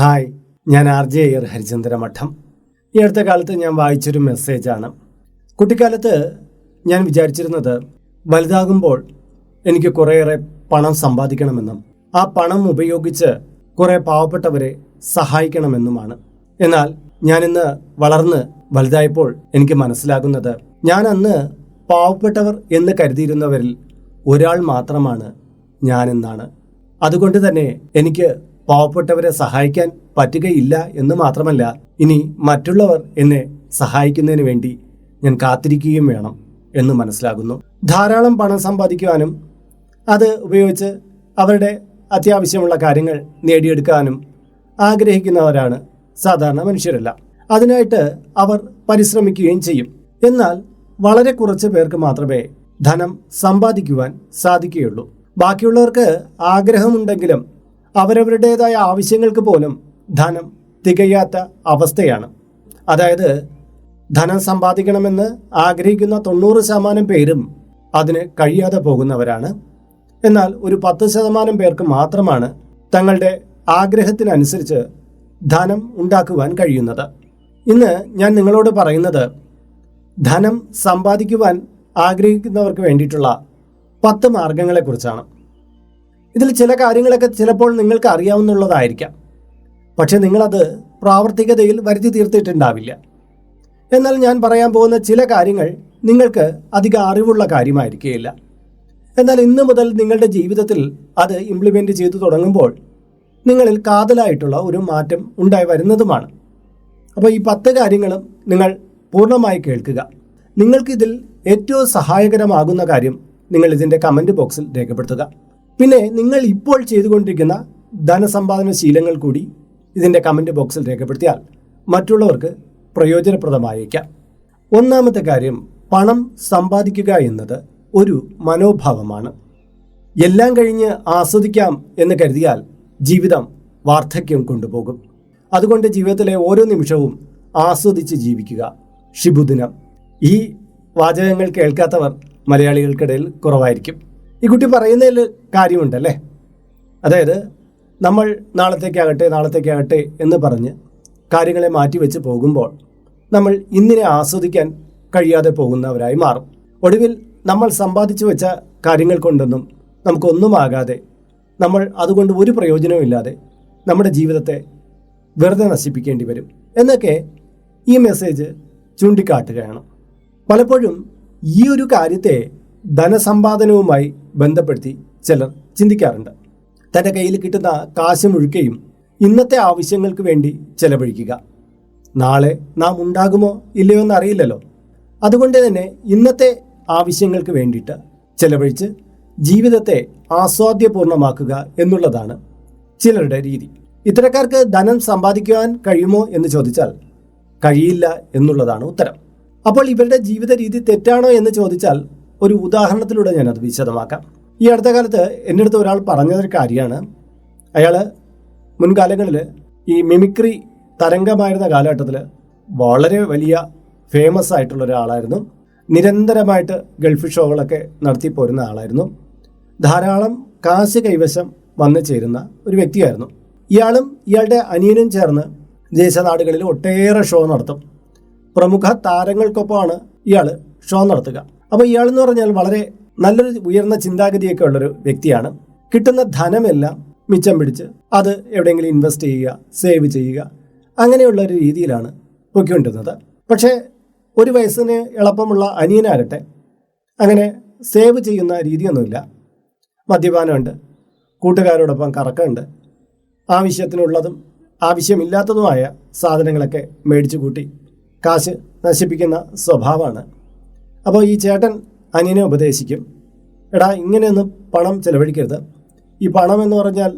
Hi, ഞാൻ RJ Harichandramadham. ഈ അടുത്ത കാലത്ത് ഞാൻ വായിച്ചൊരു മെസ്സേജാണ്. കുട്ടിക്കാലത്ത് ഞാൻ വിചാരിച്ചിരുന്നത് വലുതാകുമ്പോൾ എനിക്ക് കുറേയേറെ പണം സമ്പാദിക്കണമെന്നും ആ പണം ഉപയോഗിച്ച് കുറേ പാവപ്പെട്ടവരെ സഹായിക്കണമെന്നുമാണ്. എന്നാൽ ഞാനിന്ന് വളർന്ന് വലുതായപ്പോൾ എനിക്ക് മനസ്സിലാകുന്നത് ഞാൻ അന്ന് പാവപ്പെട്ടവർ എന്ന് കരുതിയിരുന്നവരിൽ ഒരാൾ മാത്രമാണ് ഞാനെന്നാണ്. അതുകൊണ്ട് തന്നെ എനിക്ക് പാവപ്പെട്ടവരെ സഹായിക്കാൻ പറ്റുകയില്ല എന്ന് മാത്രമല്ല, ഇനി മറ്റുള്ളവർ എന്നെ സഹായിക്കുന്നതിന് വേണ്ടി ഞാൻ കാത്തിരിക്കുകയും വേണം എന്ന് മനസ്സിലാകുന്നു. ധാരാളം പണം സമ്പാദിക്കുവാനും അത് ഉപയോഗിച്ച് അവരുടെ അത്യാവശ്യമുള്ള കാര്യങ്ങൾ നേടിയെടുക്കാനും ആഗ്രഹിക്കുന്നവരാണ് സാധാരണ മനുഷ്യരെല്ലാം. അതിനായിട്ട് അവർ പരിശ്രമിക്കുകയും ചെയ്യും. എന്നാൽ വളരെ കുറച്ച് പേർക്ക് മാത്രമേ ധനം സമ്പാദിക്കുവാൻ സാധിക്കുകയുള്ളൂ. ബാക്കിയുള്ളവർക്ക് ആഗ്രഹമുണ്ടെങ്കിലും അവരവരുടേതായ ആവശ്യങ്ങൾക്ക് പോലും ധനം തികയാത്ത അവസ്ഥയാണ്. അതായത് ധനം സമ്പാദിക്കണമെന്ന് ആഗ്രഹിക്കുന്ന 90% പേരും അതിന് കഴിയാതെ പോകുന്നവരാണ്. എന്നാൽ ഒരു 10% പേർക്ക് മാത്രമാണ് തങ്ങളുടെ ആഗ്രഹത്തിനനുസരിച്ച് ധനം ഉണ്ടാക്കുവാൻ കഴിയുന്നത്. ഇന്ന് ഞാൻ നിങ്ങളോട് പറയുന്നത് ധനം സമ്പാദിക്കുവാൻ ആഗ്രഹിക്കുന്നവർക്ക് വേണ്ടിയിട്ടുള്ള 10 മാർഗങ്ങളെക്കുറിച്ചാണ്. ഇതിൽ ചില കാര്യങ്ങളൊക്കെ ചിലപ്പോൾ നിങ്ങൾക്ക് അറിയാവുന്നതായിരിക്കാം, പക്ഷെ നിങ്ങളത് പ്രാവർത്തികതയിൽ വരുത്തി തീർത്തിട്ടുണ്ടാവില്ല. എന്നാൽ ഞാൻ പറയാൻ പോകുന്ന ചില കാര്യങ്ങൾ നിങ്ങൾക്ക് അധിക അറിവുള്ള കാര്യമായിരിക്കുകയില്ല. എന്നാൽ ഇന്നു മുതൽ നിങ്ങളുടെ ജീവിതത്തിൽ അത് ഇംപ്ലിമെൻ്റ് ചെയ്തു തുടങ്ങുമ്പോൾ നിങ്ങളിൽ കാതലായിട്ടുള്ള ഒരു മാറ്റം ഉണ്ടായി വരുന്നതുമാണ്. അപ്പോൾ ഈ 10 കാര്യങ്ങളും നിങ്ങൾ പൂർണ്ണമായി കേൾക്കുക. നിങ്ങൾക്കിതിൽ ഏറ്റവും സഹായകരമാകുന്ന കാര്യം നിങ്ങൾ ഇതിൻ്റെ കമൻറ്റ് ബോക്സിൽ രേഖപ്പെടുത്തുക. പിന്നെ നിങ്ങൾ ഇപ്പോൾ ചെയ്തുകൊണ്ടിരിക്കുന്ന ധനസമ്പാദന ശീലങ്ങൾ കൂടി ഇതിൻ്റെ കമൻറ്റ് ബോക്സിൽ രേഖപ്പെടുത്തിയാൽ മറ്റുള്ളവർക്ക് പ്രയോജനപ്രദമായേക്കാം. ഒന്നാമത്തെ കാര്യം, പണം സമ്പാദിക്കുക എന്നത് ഒരു മനോഭാവമാണ്. എല്ലാം കഴിഞ്ഞ് ആസ്വദിക്കാം എന്ന് കരുതിയാൽ ജീവിതം വാർദ്ധക്യം കൊണ്ടുപോകും. അതുകൊണ്ട് ജീവിതത്തിലെ ഓരോ നിമിഷവും ആസ്വദിച്ച് ജീവിക്കുക. ശുഭദിനം. ഈ വാചകങ്ങൾ കേൾക്കാത്തവർ മലയാളികൾക്കിടയിൽ കുറവായിരിക്കും. ഈ കുട്ടി പറയുന്നതിൽ കാര്യമുണ്ടല്ലേ? അതായത് നമ്മൾ നാളത്തേക്കാകട്ടെ എന്ന് പറഞ്ഞ് കാര്യങ്ങളെ മാറ്റിവെച്ച് പോകുമ്പോൾ നമ്മൾ ഇന്നിനെ ആസ്വദിക്കാൻ കഴിയാതെ പോകുന്നവരായി മാറും. ഒടുവിൽ നമ്മൾ സമ്പാദിച്ചു വെച്ച കാര്യങ്ങൾ കൊണ്ടൊന്നും നമുക്കൊന്നുമാകാതെ നമ്മൾ അതുകൊണ്ട് ഒരു പ്രയോജനവും ഇല്ലാതെ നമ്മുടെ ജീവിതത്തെ വെറുതെ നശിപ്പിക്കേണ്ടി വരും എന്നൊക്കെ ഈ മെസ്സേജ് ചൂണ്ടിക്കാട്ടുകയാണ്. പലപ്പോഴും ഈ ഒരു കാര്യത്തെ ധനസമ്പാദനവുമായി ബന്ധപ്പെടുത്തി ചിലർ ചിന്തിക്കാറുണ്ട്. തൻ്റെ കയ്യിൽ കിട്ടുന്ന കാശ് മുഴുക്കയും ഇന്നത്തെ ആവശ്യങ്ങൾക്ക് വേണ്ടി ചെലവഴിക്കുക. നാളെ നാം ഉണ്ടാകുമോ ഇല്ലയോ എന്നറിയില്ലല്ലോ. അതുകൊണ്ട് തന്നെ ഇന്നത്തെ ആവശ്യങ്ങൾക്ക് വേണ്ടിയിട്ട് ചെലവഴിച്ച് ജീവിതത്തെ ആസ്വാദ്യപൂർണ്ണമാക്കുക എന്നുള്ളതാണ് ചിലരുടെ രീതി. ഇത്തരക്കാർക്ക് ധനം സമ്പാദിക്കുവാൻ കഴിയുമോ എന്ന് ചോദിച്ചാൽ കഴിയില്ല എന്നുള്ളതാണ് ഉത്തരം. അപ്പോൾ ഇവരുടെ ജീവിത രീതി തെറ്റാണോ എന്ന് ചോദിച്ചാൽ ഒരു ഉദാഹരണത്തിലൂടെ ഞാനത് വിശദമാക്കാം. ഈ അടുത്ത കാലത്ത് എൻ്റെ അടുത്ത് ഒരാൾ പറഞ്ഞതൊരു കാര്യമാണ്. അയാൾ മുൻകാലങ്ങളിൽ ഈ മിമിക്രി തരംഗമായിരുന്ന കാലഘട്ടത്തിൽ വളരെ വലിയ ഫേമസ് ആയിട്ടുള്ള ഒരാളായിരുന്നു. നിരന്തരമായിട്ട് ഗൾഫ് ഷോകളൊക്കെ നടത്തി പോരുന്ന ആളായിരുന്നു. ധാരാളം കാശ് കൈവശം വന്നു ചേരുന്ന ഒരു വ്യക്തിയായിരുന്നു. ഇയാളും ഇയാളുടെ അനിയനും ചേർന്ന് ദേശനാടുകളിൽ ഒട്ടേറെ ഷോ നടത്തും. പ്രമുഖ താരങ്ങൾക്കൊപ്പമാണ് ഇയാൾ ഷോ നടത്തുക. അപ്പോൾ ഇയാളെന്ന് പറഞ്ഞാൽ വളരെ നല്ലൊരു ഉയർന്ന ചിന്താഗതിയൊക്കെ ഉള്ളൊരു വ്യക്തിയാണ്. കിട്ടുന്ന ധനമെല്ലാം മിച്ചം പിടിച്ച് അത് എവിടെയെങ്കിലും ഇൻവെസ്റ്റ് ചെയ്യുക, സേവ് ചെയ്യുക, അങ്ങനെയുള്ള ഒരു രീതിയിലാണ് പൊയ്ക്കൊണ്ടിരുന്നത്. പക്ഷേ ഒരു വയസ്സിന് എളുപ്പമുള്ള അനിയനാകട്ടെ അങ്ങനെ സേവ് ചെയ്യുന്ന രീതിയൊന്നുമില്ല. മദ്യപാനമുണ്ട്, കൂട്ടുകാരോടൊപ്പം കറക്കമുണ്ട്, ആവശ്യത്തിനുള്ളതും ആവശ്യമില്ലാത്തതുമായ സാധനങ്ങളൊക്കെ മേടിച്ചു കൂട്ടി കാശ് നശിപ്പിക്കുന്ന സ്വഭാവമാണ്. അപ്പോൾ ഈ ചേട്ടൻ അനിയനെ ഉപദേശിക്കും, എടാ ഇങ്ങനെയൊന്നും പണം ചെലവഴിക്കരുത്. ഈ പണം എന്ന് പറഞ്ഞാൽ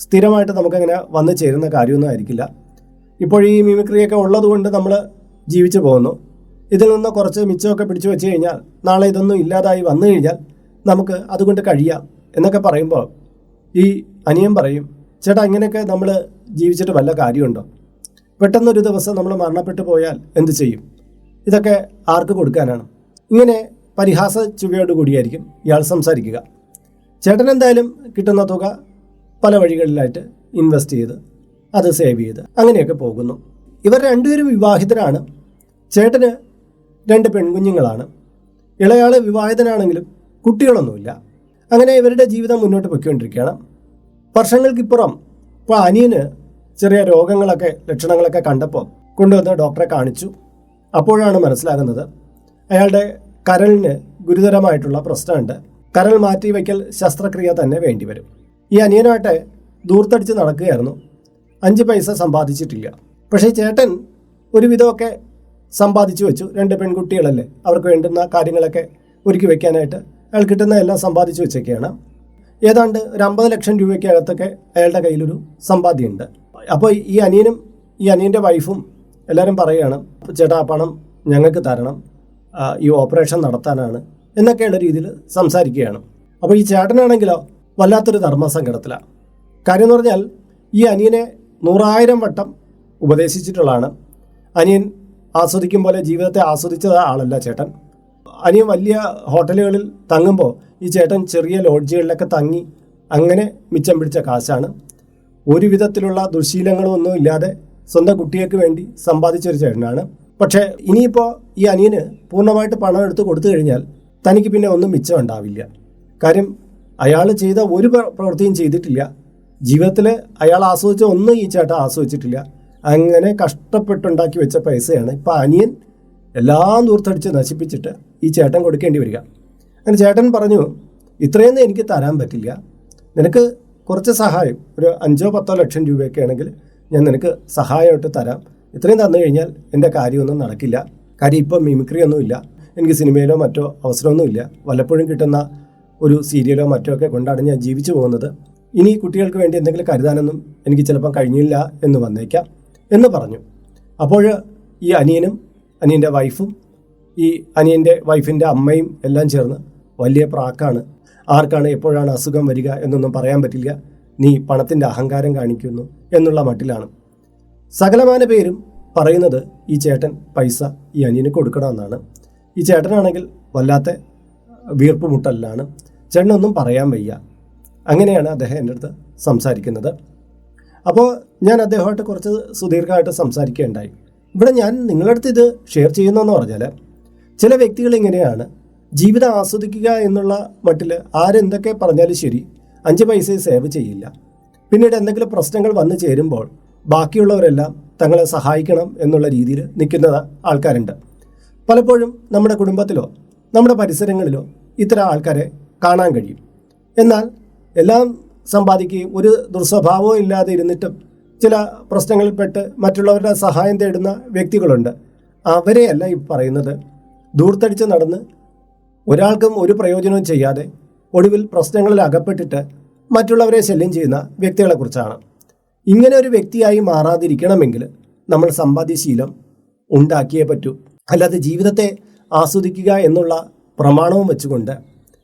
സ്ഥിരമായിട്ട് നമുക്കങ്ങനെ വന്നു ചേരുന്ന കാര്യമൊന്നും ആയിരിക്കില്ല. ഇപ്പോൾ ഈ മിമിക്രിയൊക്കെ ഉള്ളതുകൊണ്ട് നമ്മൾ ജീവിച്ചു പോകുന്നു. ഇതിൽ നിന്ന് കുറച്ച് മിച്ചമൊക്കെ പിടിച്ചു വെച്ച് കഴിഞ്ഞാൽ നാളെ ഇതൊന്നും ഇല്ലാതായി വന്നു കഴിഞ്ഞാൽ നമുക്ക് അതുകൊണ്ട് കഴിയാം എന്നൊക്കെ പറയുമ്പോൾ ഈ അനിയൻ പറയും, ചേട്ടാ ഇങ്ങനെയൊക്കെ നമ്മൾ ജീവിച്ചിട്ട് വല്ല കാര്യമുണ്ടോ? പെട്ടെന്നൊരു ദിവസം നമ്മൾ മരണപ്പെട്ടു പോയാൽ എന്ത് ചെയ്യും? ഇതൊക്കെ ആർക്ക് കൊടുക്കാനാണ്? ഇങ്ങനെ പരിഹാസ ചുവയോടുകൂടിയായിരിക്കും ഇയാൾ സംസാരിക്കുക. ചേട്ടൻ എന്തായാലും കിട്ടുന്ന തുക പല വഴികളിലായിട്ട് ഇൻവെസ്റ്റ് ചെയ്ത് അത് സേവ് ചെയ്ത് അങ്ങനെയൊക്കെ പോകുന്നു. ഇവർ രണ്ടുപേരും വിവാഹിതരാണ്. ചേട്ടന് 2 പെൺകുഞ്ഞുങ്ങളാണ്. ഇളയാൾ വിവാഹിതനാണെങ്കിലും കുട്ടികളൊന്നുമില്ല. അങ്ങനെ ഇവരുടെ ജീവിതം മുന്നോട്ട് പൊയ്ക്കൊണ്ടിരിക്കുകയാണ്. വർഷങ്ങൾക്കിപ്പുറം ഇപ്പോൾ അനിയന് ചെറിയ ലക്ഷണങ്ങളൊക്കെ കണ്ടപ്പോൾ കൊണ്ടുവന്ന് ഡോക്ടറെ കാണിച്ചു. അപ്പോഴാണ് മനസ്സിലാകുന്നത് അയാളുടെ കരളിന് ഗുരുതരമായിട്ടുള്ള പ്രശ്നമുണ്ട്. കരൾ മാറ്റിവെക്കൽ ശസ്ത്രക്രിയ തന്നെ വേണ്ടിവരും. ഈ അനിയനായിട്ട് ദൂർത്തടിച്ച് നടക്കുകയായിരുന്നു. 5 പൈസ സമ്പാദിച്ചിട്ടില്ല. പക്ഷേ ചേട്ടൻ ഒരുവിധമൊക്കെ സമ്പാദിച്ചു വെച്ചു. 2 പെൺകുട്ടികളല്ലേ, അവർക്ക് വേണ്ടുന്ന കാര്യങ്ങളൊക്കെ ഒരുക്കി വെക്കാനായിട്ട് അയാൾ കിട്ടുന്ന എല്ലാം സമ്പാദിച്ചു വെച്ചൊക്കെയാണ്. ഏതാണ്ട് ഒരു 50 ലക്ഷം രൂപയ്ക്കകത്തൊക്കെ അയാളുടെ കയ്യിലൊരു സമ്പാദ്യമുണ്ട്. അപ്പോൾ ഈ അനിയൻ്റെ വൈഫും എല്ലാവരും പറയുകയാണ്, ചേട്ടാ ആ പണം ഞങ്ങൾക്ക് തരണം, ഈ ഓപ്പറേഷൻ നടത്താനാണ് എന്നൊക്കെയുള്ള രീതിയിൽ സംസാരിക്കുകയാണ്. അപ്പോൾ ഈ ചേട്ടനാണെങ്കിലോ വല്ലാത്തൊരു ധർമ്മസങ്കടത്തിലാണ്. കാര്യം എന്ന് പറഞ്ഞാൽ ഈ അനിയനെ 100,000 വട്ടം ഉപദേശിച്ചിട്ടുള്ളതാണ്. അനിയൻ ആസ്വദിക്കും പോലെ ജീവിതത്തെ ആസ്വദിച്ച ആളല്ല ചേട്ടൻ. അനിയൻ വലിയ ഹോട്ടലുകളിൽ തങ്ങുമ്പോൾ ഈ ചേട്ടൻ ചെറിയ ലോഡ്ജുകളിലൊക്കെ തങ്ങി അങ്ങനെ മിച്ചം പിടിച്ച കാശാണ്. ഒരു വിധത്തിലുള്ള ദുശീലങ്ങളും ഒന്നും ഇല്ലാതെ സ്വന്തം കുട്ടികൾക്ക് വേണ്ടി സമ്പാദിച്ചൊരു ചേട്ടനാണ്. പക്ഷേ ഇനിയിപ്പോൾ ഈ അനിയന് പൂർണ്ണമായിട്ട് പണം എടുത്ത് കൊടുത്തു കഴിഞ്ഞാൽ തനിക്ക് പിന്നെ ഒന്നും മിച്ചം ഉണ്ടാവില്ല. കാര്യം അയാൾ ചെയ്ത ഒരു പ്രവൃത്തിയും ചെയ്തിട്ടില്ല. ജീവിതത്തിൽ അയാൾ ആസ്വദിച്ച ഒന്നും ഈ ചേട്ടൻ ആസ്വദിച്ചിട്ടില്ല. അങ്ങനെ കഷ്ടപ്പെട്ടുണ്ടാക്കി വെച്ച പൈസയാണ് ഇപ്പോൾ അനിയൻ എല്ലാം ദൂർത്തടിച്ച് നശിപ്പിച്ചിട്ട് ഈ ചേട്ടൻ കൊടുക്കേണ്ടി വരിക. അങ്ങനെ ചേട്ടൻ പറഞ്ഞു, ഇത്രയൊന്നും എനിക്ക് തരാൻ പറ്റില്ല, നിനക്ക് കുറച്ച് സഹായം, ഒരു 5-10 ലക്ഷം രൂപയൊക്കെ ആണെങ്കിൽ ഞാൻ നിനക്ക് സഹായമായിട്ട് തരാം. ഇത്രയും തന്നു കഴിഞ്ഞാൽ എൻ്റെ കാര്യമൊന്നും നടക്കില്ല. കാര്യം ഇപ്പം മിമിക്രി ഒന്നുമില്ല, എനിക്ക് സിനിമയിലോ മറ്റോ അവസരമൊന്നുമില്ല, വല്ലപ്പോഴും കിട്ടുന്ന ഒരു സീരിയലോ മറ്റോ ഒക്കെ കൊണ്ടാണ് ഞാൻ ജീവിച്ചു പോകുന്നത്. ഇനി കുട്ടികൾക്ക് വേണ്ടി എന്തെങ്കിലും കരുതാനൊന്നും എനിക്ക് ചിലപ്പം കഴിഞ്ഞില്ല എന്ന് വന്നേക്കാം എന്ന് പറഞ്ഞു. അപ്പോൾ ഈ അനിയനും അനിയൻ്റെ വൈഫും ഈ അനിയൻ്റെ വൈഫിൻ്റെ അമ്മയും എല്ലാം ചേർന്ന് വലിയ പ്രാക്കാണ്. ആർക്കാണ് എപ്പോഴാണ് അസുഖം വരിക എന്നൊന്നും പറയാൻ പറ്റില്ല, നീ പണത്തിൻ്റെ അഹങ്കാരം കാണിക്കുന്നു എന്നുള്ള മട്ടിലാണ്. സകലമാന പേരും പറയുന്നത് ഈ ചേട്ടൻ പൈസ ഈ അനിയന് കൊടുക്കണമെന്നാണ്. ഈ ചേട്ടനാണെങ്കിൽ വല്ലാത്ത വീർപ്പ് മുട്ടലിലാണ്. ചേട്ടനൊന്നും പറയാൻ വയ്യ. അങ്ങനെയാണ് അദ്ദേഹം എൻ്റെ അടുത്ത് സംസാരിക്കുന്നത്. അപ്പോൾ ഞാൻ അദ്ദേഹമായിട്ട് കുറച്ച് സുദീർഘമായിട്ട് സംസാരിക്കുകയുണ്ടായി. ഇവിടെ ഞാൻ നിങ്ങളുടെ അടുത്ത് ഇത് ഷെയർ ചെയ്യുന്നതെന്ന് പറഞ്ഞാൽ, ചില വ്യക്തികൾ ഇങ്ങനെയാണ്, ജീവിതം ആസ്വദിക്കുക എന്നുള്ള മട്ടിൽ ആരെന്തൊക്കെ പറഞ്ഞാലും ശരി 5 പൈസയും സേവ് ചെയ്യില്ല. പിന്നീട് എന്തെങ്കിലും പ്രശ്നങ്ങൾ വന്നു ചേരുമ്പോൾ ബാക്കിയുള്ളവരെല്ലാം തങ്ങളെ സഹായിക്കണം എന്നുള്ള രീതിയിൽ നിൽക്കുന്ന ആൾക്കാരുണ്ട്. പലപ്പോഴും നമ്മുടെ കുടുംബത്തിലോ നമ്മുടെ പരിസരങ്ങളിലോ ഇത്തരം ആൾക്കാരെ കാണാൻ കഴിയും. എന്നാൽ എല്ലാം സമ്പാദിക്കുകയും ഒരു ദുർസ്വഭാവവും ഇല്ലാതെ ഇരുന്നിട്ടും ചില പ്രശ്നങ്ങളിൽപ്പെട്ട് മറ്റുള്ളവരുടെ സഹായം തേടുന്ന വ്യക്തികളുണ്ട്. അവരെയല്ല ഈ പറയുന്നത്. ദൂർത്തടിച്ച് നടന്ന് ഒരാൾക്കും ഒരു പ്രയോജനവും ചെയ്യാതെ ഒടുവിൽ പ്രശ്നങ്ങളിൽ അകപ്പെട്ടിട്ട് മറ്റുള്ളവരെ ശല്യം ചെയ്യുന്ന വ്യക്തികളെക്കുറിച്ചാണ്. ഇങ്ങനെ ഒരു വ്യക്തിയായി മാറാതിരിക്കണമെങ്കിൽ നമ്മൾ സമ്പാദ്യശീലം ഉണ്ടാക്കിയേ പറ്റൂ. അല്ലാതെ ജീവിതത്തെ ആസ്വദിക്കുക എന്നുള്ള പ്രമാണവും വെച്ചുകൊണ്ട്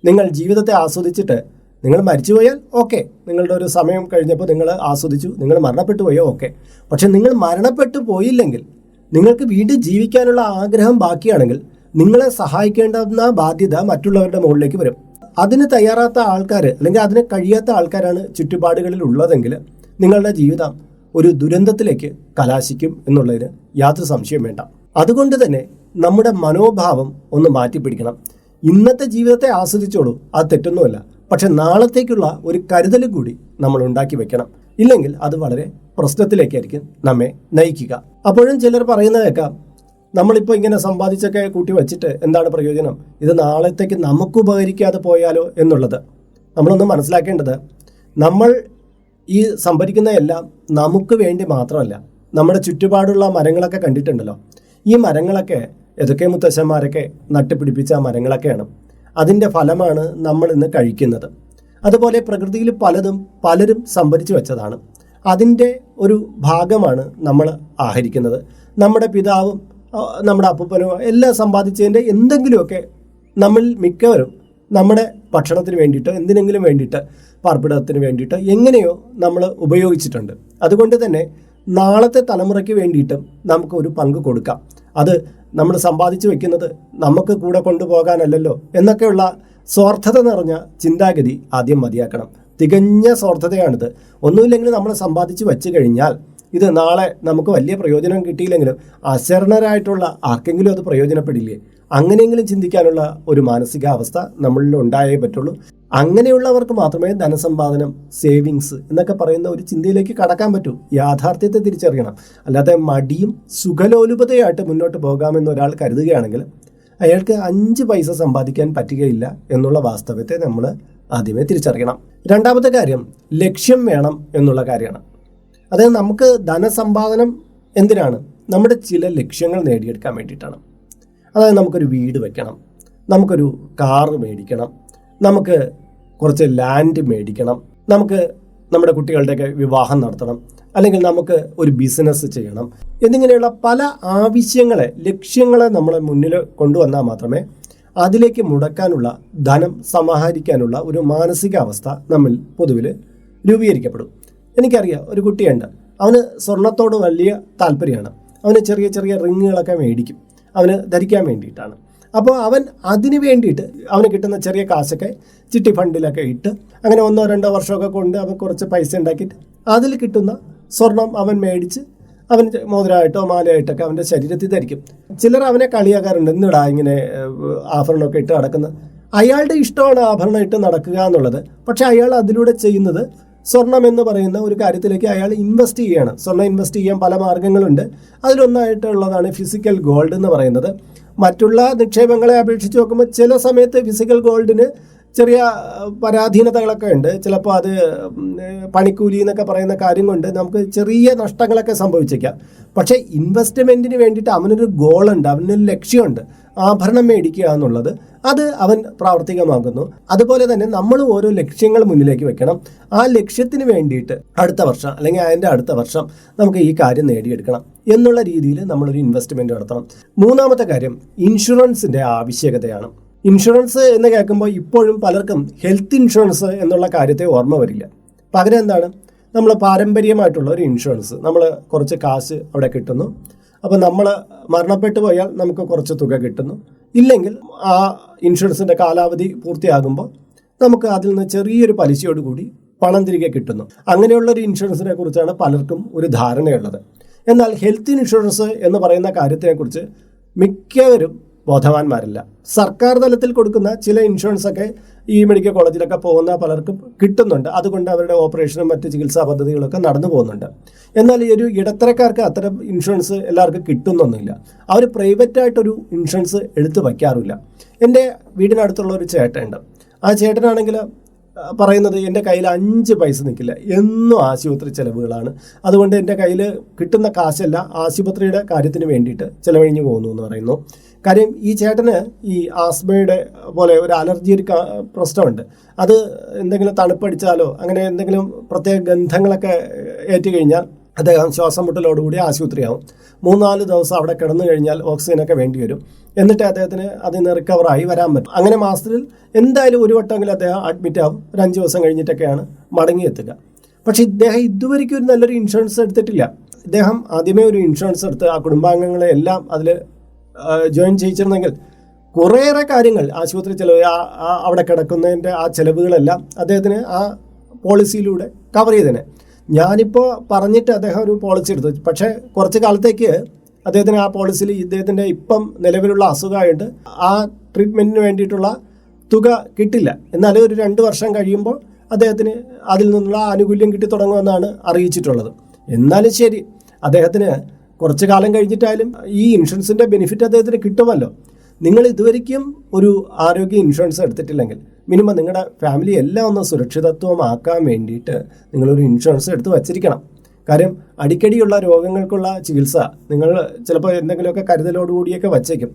നിങ്ങൾ ജീവിതത്തെ ആസ്വദിച്ചിട്ട് നിങ്ങൾ മരിച്ചുപോയാൽ ഓക്കെ, നിങ്ങളുടെ ഒരു സമയം കഴിഞ്ഞപ്പോൾ നിങ്ങൾ ആസ്വദിച്ചു, നിങ്ങൾ മരണപ്പെട്ടു പോയോ ഓക്കെ. പക്ഷെ നിങ്ങൾ മരണപ്പെട്ടു പോയില്ലെങ്കിൽ നിങ്ങൾക്ക് വീണ്ടും ജീവിക്കാനുള്ള ആഗ്രഹം ബാക്കിയാണെങ്കിൽ നിങ്ങളെ സഹായിക്കേണ്ടുന്ന ബാധ്യത മറ്റുള്ളവരുടെ മുകളിലേക്ക് വരും. അതിന് തയ്യാറാത്ത ആൾക്കാർ അല്ലെങ്കിൽ അതിന് കഴിയാത്ത ആൾക്കാരാണ് ചുറ്റുപാടുകളിൽ ഉള്ളതെങ്കിൽ നിങ്ങളുടെ ജീവിതം ഒരു ദുരന്തത്തിലേക്ക് കലാശിക്കും എന്നുള്ളതിന് യാതൊരു സംശയം വേണ്ട. അതുകൊണ്ട് തന്നെ നമ്മുടെ മനോഭാവം ഒന്ന് മാറ്റിപ്പിടിക്കണം. ഇന്നത്തെ ജീവിതത്തെ ആസ്വദിച്ചോളൂ, അത് തെറ്റൊന്നുമല്ല. പക്ഷെ നാളത്തേക്കുള്ള ഒരു കരുതൽ കൂടി നമ്മൾ ഉണ്ടാക്കി വെക്കണം. ഇല്ലെങ്കിൽ അത് വളരെ പ്രശ്നത്തിലേക്കായിരിക്കും നമ്മെ നയിക്കുക. അപ്പോഴും ചിലർ പറയുന്നതേക്കാം, നമ്മളിപ്പോൾ ഇങ്ങനെ സമ്പാദിച്ചൊക്കെ കൂട്ടി വച്ചിട്ട് എന്താണ് പ്രയോജനം, ഇത് നാളത്തേക്ക് നമുക്ക് ഉപകരിക്കാതെ പോയാലോ എന്നുള്ളത്. നമ്മളൊന്ന് മനസ്സിലാക്കേണ്ടത്, നമ്മൾ ഈ സംഭരിക്കുന്ന എല്ലാം നമുക്ക് വേണ്ടി മാത്രമല്ല. നമ്മുടെ ചുറ്റുപാടുള്ള മരങ്ങളൊക്കെ കണ്ടിട്ടുണ്ടല്ലോ, ഈ മരങ്ങളൊക്കെ ഏതൊക്കെ മുത്തശ്ശന്മാരൊക്കെ നട്ടുപിടിപ്പിച്ച മരങ്ങളൊക്കെയാണ്. അതിൻ്റെ ഫലമാണ് നമ്മൾ ഇന്ന് കഴിക്കുന്നത്. അതുപോലെ പ്രകൃതിയിൽ പലരും സംഭരിച്ചു വെച്ചതാണ്. അതിൻ്റെ ഒരു ഭാഗമാണ് നമ്മൾ ആഹരിക്കുന്നത്. നമ്മുടെ പിതാവും നമ്മുടെ അപ്പൂപ്പനും എല്ലാം സമ്പാദിച്ചതിൻ്റെ എന്തെങ്കിലുമൊക്കെ നമ്മൾ മിക്കവരും നമ്മുടെ ഭക്ഷണത്തിന് വേണ്ടിയിട്ട്, എന്തിനെങ്കിലും വേണ്ടിയിട്ട്, പാർപ്പിടത്തിന് വേണ്ടിയിട്ട് എങ്ങനെയോ നമ്മൾ ഉപയോഗിച്ചിട്ടുണ്ട്. അതുകൊണ്ട് തന്നെ നാളത്തെ തലമുറയ്ക്ക് വേണ്ടിയിട്ടും നമുക്ക് ഒരു പങ്ക് കൊടുക്കാം. അത് നമ്മൾ സമ്പാദിച്ചു വെക്കുന്നത് നമുക്ക് കൂടെ കൊണ്ടുപോകാനല്ലല്ലോ എന്നൊക്കെയുള്ള സ്വാർത്ഥത നിറഞ്ഞ ചിന്താഗതി ആദ്യം മതിയാക്കണം. തികഞ്ഞ സ്വാർത്ഥതയാണിത്. ഒന്നുമില്ലെങ്കിൽ നമ്മൾ സമ്പാദിച്ചു വെച്ച് കഴിഞ്ഞാൽ ഇത് നാളെ നമുക്ക് വലിയ പ്രയോജനം കിട്ടിയില്ലെങ്കിലും അശരണരായിട്ടുള്ള ആർക്കെങ്കിലും അത് പ്രയോജനപ്പെടില്ലേ? അങ്ങനെയെങ്കിലും ചിന്തിക്കാനുള്ള ഒരു മാനസികാവസ്ഥ നമ്മളിൽ ഉണ്ടായേ പറ്റുള്ളൂ. അങ്ങനെയുള്ളവർക്ക് മാത്രമേ ധനസമ്പാദനം, സേവിങ്സ് എന്നൊക്കെ പറയുന്ന ഒരു ചിന്തയിലേക്ക് കടക്കാൻ പറ്റൂ. യാഥാർത്ഥ്യത്തെ തിരിച്ചറിയണം. അല്ലാതെ മടിയും സുഖലോലുപതയായിട്ട് മുന്നോട്ട് പോകാമെന്ന് ഒരാൾ കരുതുകയാണെങ്കിൽ അയാൾക്ക് 5 പൈസ സമ്പാദിക്കാൻ പറ്റുകയില്ല എന്നുള്ള വാസ്തവത്തെ നമ്മൾ ആദ്യമേ തിരിച്ചറിയണം. രണ്ടാമത്തെ കാര്യം ലക്ഷ്യം വേണം എന്നുള്ള കാര്യമാണ്. അതായത് നമുക്ക് ധനസമ്പാദനം എന്തിനാണ്? നമ്മുടെ ചില ലക്ഷ്യങ്ങൾ നേടിയെടുക്കാൻ വേണ്ടിയിട്ടാണ്. അതായത് നമുക്കൊരു വീട് വെക്കണം, നമുക്കൊരു കാറ് മേടിക്കണം, നമുക്ക് കുറച്ച് ലാൻഡ് മേടിക്കണം, നമുക്ക് നമ്മുടെ കുട്ടികളുടെയൊക്കെ വിവാഹം നടത്തണം, അല്ലെങ്കിൽ നമുക്ക് ഒരു ബിസിനസ് ചെയ്യണം എന്നിങ്ങനെയുള്ള പല ലക്ഷ്യങ്ങളെ നമ്മളെ മുന്നിൽ കൊണ്ടുവന്നാൽ മാത്രമേ അതിലേക്ക് മുടക്കാനുള്ള, ധനം സമാഹരിക്കാനുള്ള ഒരു മാനസികാവസ്ഥ നമ്മിൽ പൊതുവിൽ രൂപീകരിക്കപ്പെടും. എനിക്കറിയാം, ഒരു കുട്ടിയുണ്ട്, അവന് സ്വർണത്തോട് വലിയ താല്പര്യമാണ്. അവന് ചെറിയ ചെറിയ റിങ്ങുകളൊക്കെ മേടിക്കും, അവന് ധരിക്കാൻ വേണ്ടിയിട്ടാണ്. അപ്പോൾ അവൻ അതിന് വേണ്ടിയിട്ട് അവന് കിട്ടുന്ന ചെറിയ കാശൊക്കെ ചിട്ടി ഫണ്ടിലൊക്കെ ഇട്ട് അങ്ങനെ 1-2 വർഷമൊക്കെ കൊണ്ട് അവൻ കുറച്ച് പൈസ ഉണ്ടാക്കിയിട്ട് അതിൽ കിട്ടുന്ന സ്വർണം അവൻ മേടിച്ച് അവൻ മോതിരമായിട്ടോ മാലയായിട്ടൊക്കെ അവൻ്റെ ശരീരത്തിൽ ധരിക്കും. ചിലർ അവനെ കളിയാക്കാറുണ്ട്, എന്നിടാ ഇങ്ങനെ ആഭരണമൊക്കെ ഇട്ട് നടക്കുന്നത്. അയാളുടെ ഇഷ്ടമാണ് ആഭരണം ഇട്ട് നടക്കുക എന്നുള്ളത്. പക്ഷേ അയാൾ അതിലൂടെ ചെയ്യുന്നത് സ്വർണം എന്ന് പറയുന്ന ഒരു കാര്യത്തിലേക്ക് അയാൾ ഇൻവെസ്റ്റ് ചെയ്യുകയാണ്. സ്വർണ്ണം ഇൻവെസ്റ്റ് ചെയ്യാൻ പല മാർഗ്ഗങ്ങളുണ്ട്. അതിലൊന്നായിട്ടുള്ളതാണ് ഫിസിക്കൽ ഗോൾഡ് എന്ന് പറയുന്നത്. മറ്റുള്ള നിക്ഷേപങ്ങളെ അപേക്ഷിച്ച് നോക്കുമ്പോൾ ചില സമയത്ത് ഫിസിക്കൽ ഗോൾഡിന് ചെറിയ പരാധീനതകളൊക്കെ ഉണ്ട്. ചിലപ്പോൾ അത് പണിക്കൂലി എന്നൊക്കെ പറയുന്ന കാര്യം കൊണ്ട് നമുക്ക് ചെറിയ നഷ്ടങ്ങളൊക്കെ സംഭവിച്ചേക്കാം. പക്ഷേ ഇൻവെസ്റ്റ്മെൻറ്റിന് വേണ്ടിയിട്ട് അവനൊരു ഗോളുണ്ട്, അവനൊരു ലക്ഷ്യമുണ്ട്, ആഭരണം മേടിക്കുക എന്നുള്ളത്. അത് അവൻ പ്രാവർത്തികമാകുന്നു. അതുപോലെ തന്നെ നമ്മൾ ഓരോ ലക്ഷ്യങ്ങൾ മുന്നിലേക്ക് വെക്കണം. ആ ലക്ഷ്യത്തിന് വേണ്ടിയിട്ട് അടുത്ത വർഷം അല്ലെങ്കിൽ അതിൻ്റെ അടുത്ത വർഷം നമുക്ക് ഈ കാര്യം നേടിയെടുക്കണം എന്നുള്ള രീതിയിൽ നമ്മളൊരു ഇൻവെസ്റ്റ്മെൻറ്റ് നടത്തണം. മൂന്നാമത്തെ കാര്യം ഇൻഷുറൻസിൻ്റെ ആവശ്യകതയാണ്. ഇൻഷുറൻസ് എന്ന് കേൾക്കുമ്പോൾ ഇപ്പോഴും പലർക്കും ഹെൽത്ത് ഇൻഷുറൻസ് എന്നുള്ള കാര്യത്തെ ഓർമ്മ വരില്ല. പകരം എന്താണ്, നമ്മൾ പാരമ്പര്യമായിട്ടുള്ള ഒരു ഇൻഷുറൻസ്, നമ്മൾ കുറച്ച് കാശ് അവിടെ കിട്ടുന്നു. അപ്പോൾ നമ്മൾ മരണപ്പെട്ടു പോയാൽ നമുക്ക് കുറച്ച് തുക കിട്ടുന്നു. ഇല്ലെങ്കിൽ ആ ഇൻഷുറൻസിൻ്റെ കാലാവധി പൂർത്തിയാകുമ്പോൾ നമുക്ക് അതിൽ നിന്ന് ചെറിയൊരു പലിശയോടുകൂടി പണം തിരികെ കിട്ടുന്നു. അങ്ങനെയുള്ളൊരു ഇൻഷുറൻസിനെ കുറിച്ചാണ് പലർക്കും ഒരു ധാരണയുള്ളത്. എന്നാൽ ഹെൽത്ത് ഇൻഷുറൻസ് എന്ന് പറയുന്ന കാര്യത്തിനെക്കുറിച്ച് മിക്കവരും ബോധവാന്മാരല്ല. സർക്കാർ തലത്തിൽ കൊടുക്കുന്ന ചില ഇൻഷുറൻസൊക്കെ ഈ മെഡിക്കൽ കോളേജിലൊക്കെ പോകുന്ന പലർക്കും കിട്ടുന്നുണ്ട്. അതുകൊണ്ട് അവരുടെ ഓപ്പറേഷനും മറ്റ് ചികിത്സാ പദ്ധതികളൊക്കെ നടന്നു പോകുന്നുണ്ട്. എന്നാൽ ഈ ഒരു ഇടത്തരക്കാർക്ക് അത്തരം ഇൻഷുറൻസ് എല്ലാവർക്കും കിട്ടുന്നൊന്നുമില്ല. അവർ പ്രൈവറ്റായിട്ടൊരു ഇൻഷുറൻസ് എടുത്ത് വയ്ക്കാറില്ല. എൻ്റെ വീടിനടുത്തുള്ള ഒരു ചേട്ടനുണ്ട്. ആ ചേട്ടനാണെങ്കിൽ പറയുന്നത് എൻ്റെ കയ്യിൽ 5 പൈസ നിൽക്കില്ല, എന്നും ആശുപത്രി ചിലവുകളാണ്. അതുകൊണ്ട് എൻ്റെ കയ്യിൽ കിട്ടുന്ന കാശല്ല ആശുപത്രിയുടെ കാര്യത്തിന് വേണ്ടിയിട്ട് ചിലവഴിഞ്ഞു പോകുന്നു എന്ന് പറയുന്നു. കാര്യം ഈ ചേട്ടന് ഈ ആസ്മയുടെ പോലെ ഒരു അലർജി ഒരു പ്രശ്നമുണ്ട്. അത് എന്തെങ്കിലും തണുപ്പടിച്ചാലോ അങ്ങനെ എന്തെങ്കിലും പ്രത്യേക ഗന്ധങ്ങളൊക്കെ ഏറ്റുകഴിഞ്ഞാൽ അദ്ദേഹം ശ്വാസം മുട്ടലോടുകൂടി ആശുപത്രിയാവും. 3-4 ദിവസം അവിടെ കിടന്നു കഴിഞ്ഞാൽ ഓക്സിജനൊക്കെ വേണ്ടി വരും. എന്നിട്ട് അദ്ദേഹത്തിന് അതിൽ നിന്ന് റിക്കവറായി വരാൻ പറ്റും. അങ്ങനെ മാസത്തിൽ എന്തായാലും ഒരു വട്ടമെങ്കിലും അദ്ദേഹം അഡ്മിറ്റ് ആവും. ഒരു 5 ദിവസം കഴിഞ്ഞിട്ടൊക്കെയാണ് മടങ്ങിയെത്തുക. പക്ഷേ ഇദ്ദേഹം ഇതുവരെയ്ക്കും ഒരു നല്ലൊരു ഇൻഷുറൻസ് എടുത്തിട്ടില്ല. ഇദ്ദേഹം ആദ്യമേ ഒരു ഇൻഷുറൻസ് എടുത്ത് ആ കുടുംബാംഗങ്ങളെ എല്ലാം അതിൽ ജോയിൻ ചെയ്യിച്ചിരുന്നെങ്കിൽ കുറേയേറെ കാര്യങ്ങൾ, ആശുപത്രി ചിലവ്, അവിടെ കിടക്കുന്നതിൻ്റെ ആ ചിലവുകളെല്ലാം അദ്ദേഹത്തിന് ആ പോളിസിയിലൂടെ കവർ ചെയ്തേനെ. ഞാനിപ്പോൾ പറഞ്ഞിട്ട് അദ്ദേഹം ഒരു പോളിസി എടുത്തു. പക്ഷേ കുറച്ച് കാലത്തേക്ക് അദ്ദേഹത്തിന് ആ പോളിസിയിൽ ഇദ്ദേഹത്തിൻ്റെ ഇപ്പം നിലവിലുള്ള അസുഖമായിട്ട് ആ ട്രീറ്റ്മെൻറ്റിന് വേണ്ടിയിട്ടുള്ള തുക കിട്ടില്ല. എന്നാലും ഒരു 2 വർഷം കഴിയുമ്പോൾ അദ്ദേഹത്തിന് അതിൽ നിന്നുള്ള ആനുകൂല്യം കിട്ടി തുടങ്ങുമെന്നാണ് അറിയിച്ചിട്ടുള്ളത്. എന്നാലും ശരി, അദ്ദേഹത്തിന് കുറച്ച് കാലം കഴിഞ്ഞിട്ടായാലും ഈ ഇൻഷുറൻസിൻ്റെ ബെനിഫിറ്റ് അദ്ദേഹത്തിന് കിട്ടുമല്ലോ. നിങ്ങൾ ഇതുവരെയ്ക്കും ഒരു ആരോഗ്യ ഇൻഷുറൻസ് എടുത്തിട്ടില്ലെങ്കിൽ മിനിമം നിങ്ങളുടെ ഫാമിലി എല്ലാം ഒന്ന് സുരക്ഷിതത്വമാക്കാൻ വേണ്ടിയിട്ട് നിങ്ങളൊരു ഇൻഷുറൻസ് എടുത്ത് വച്ചിരിക്കണം. കാര്യം അടിക്കടിയുള്ള രോഗങ്ങൾക്കുള്ള ചികിത്സ നിങ്ങൾ ചിലപ്പോൾ എന്തെങ്കിലുമൊക്കെ കരുതലോടുകൂടിയൊക്കെ വച്ചേക്കും.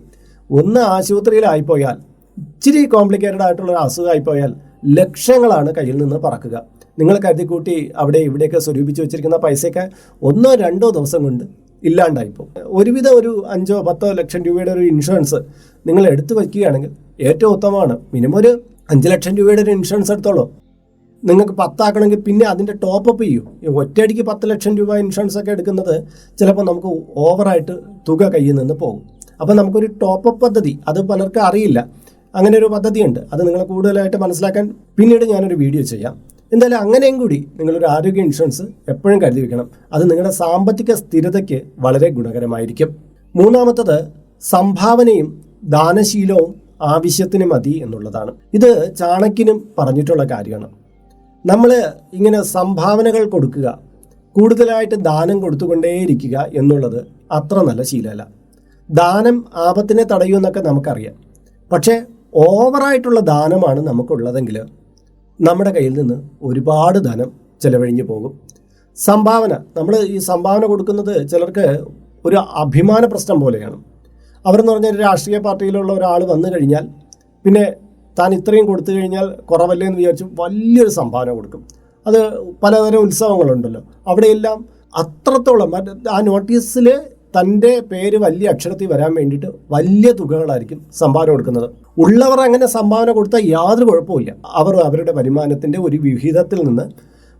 ഒന്ന് ആശുപത്രിയിലായിപ്പോയാൽ, ഇച്ചിരി കോംപ്ലിക്കേറ്റഡ് ആയിട്ടുള്ള അസുഖമായിപ്പോയാൽ ലക്ഷങ്ങളാണ് കയ്യിൽ നിന്ന് പറക്കുക. നിങ്ങൾ കരുതിക്കൂട്ടി അവിടെ ഇവിടെയൊക്കെ സ്വരൂപിച്ച് വെച്ചിരിക്കുന്ന പൈസയൊക്കെ 1-2 ദിവസം കൊണ്ട് ഇല്ലാണ്ടായിപ്പോൾ. ഒരുവിധം ഒരു 5-10 ലക്ഷം രൂപയുടെ ഒരു ഇൻഷുറൻസ് നിങ്ങൾ എടുത്തു വയ്ക്കുകയാണെങ്കിൽ ഏറ്റവും ഉത്തമമാണ്. മിനിമം ഒരു 5 ലക്ഷം രൂപയുടെ ഒരു ഇൻഷുറൻസ് എടുത്തോളൂ. നിങ്ങൾക്ക് 10 ആക്കണമെങ്കിൽ പിന്നെ അതിൻ്റെ ടോപ്പപ്പ് ചെയ്യൂ. ഒറ്റയടിക്ക് 10 ലക്ഷം രൂപ ഇൻഷുറൻസ് ഒക്കെ എടുക്കുന്നത് ചിലപ്പോൾ നമുക്ക് ഓവറായിട്ട് തുക കയ്യിൽ നിന്ന് പോകും. അപ്പോൾ നമുക്കൊരു ടോപ്പപ്പ് പദ്ധതി, അത് പലർക്കും അറിയില്ല. അങ്ങനെ ഒരു പദ്ധതിയുണ്ട്. അത് നിങ്ങൾ കൂടുതലായിട്ട് മനസ്സിലാക്കാൻ പിന്നീട് ഞാനൊരു വീഡിയോ ചെയ്യാം. എന്തായാലും അങ്ങനെയും കൂടി നിങ്ങളൊരു ആരോഗ്യ ഇൻഷുറൻസ് എപ്പോഴും കരുതി വെക്കണം. അത് നിങ്ങളുടെ സാമ്പത്തിക സ്ഥിരതയ്ക്ക് വളരെ ഗുണകരമായിരിക്കും. മൂന്നാമത്തത് സംഭാവനയും ദാനശീലവും ആവശ്യത്തിന് മതി എന്നുള്ളതാണ്. ഇത് ചാണക്യനും പറഞ്ഞിട്ടുള്ള കാര്യമാണ്. നമ്മൾ ഇങ്ങനെ സംഭാവനകൾ കൊടുക്കുക, കൂടുതലായിട്ട് ദാനം കൊടുത്തുകൊണ്ടേയിരിക്കുക എന്നുള്ളത് അത്ര നല്ല ശീലമല്ല. ദാനം ആപത്തിനെ തടയുമെന്നൊക്കെ നമുക്കറിയാം. പക്ഷേ ഓവറായിട്ടുള്ള ദാനമാണ് നമുക്കുള്ളതെങ്കിൽ നമ്മുടെ കയ്യിൽ നിന്ന് ഒരുപാട് ധനം ചിലവഴിഞ്ഞു പോകും. സംഭാവന, നമ്മൾ ഈ സംഭാവന കൊടുക്കുന്നത് ചിലർക്ക് ഒരു അഭിമാന പ്രശ്നം പോലെയാണ്. അവരെന്ന് പറഞ്ഞാൽ രാഷ്ട്രീയ പാർട്ടിയിലുള്ള ഒരാൾ വന്നു കഴിഞ്ഞാൽ പിന്നെ താൻ ഇത്രയും കൊടുത്തു കഴിഞ്ഞാൽ കുറവല്ലേ എന്ന് വിചാരിച്ച് വലിയൊരു സംഭാവന കൊടുക്കും. അത് പലതരം ഉത്സവങ്ങളുണ്ടല്ലോ, അവിടെയെല്ലാം അത്രത്തോളം ആ നോട്ടീസിൽ തൻ്റെ പേര് വലിയ അക്ഷരത്തിൽ വരാൻ വേണ്ടിയിട്ട് വലിയ തുകകളായിരിക്കും സംഭാവന കൊടുക്കുന്നത്. ഉള്ളവർ അങ്ങനെ സംഭാവന കൊടുത്താൽ യാതൊരു കുഴപ്പമില്ല. അവർ അവരുടെ വരുമാനത്തിൻ്റെ ഒരു വിഹിതത്തിൽ നിന്ന്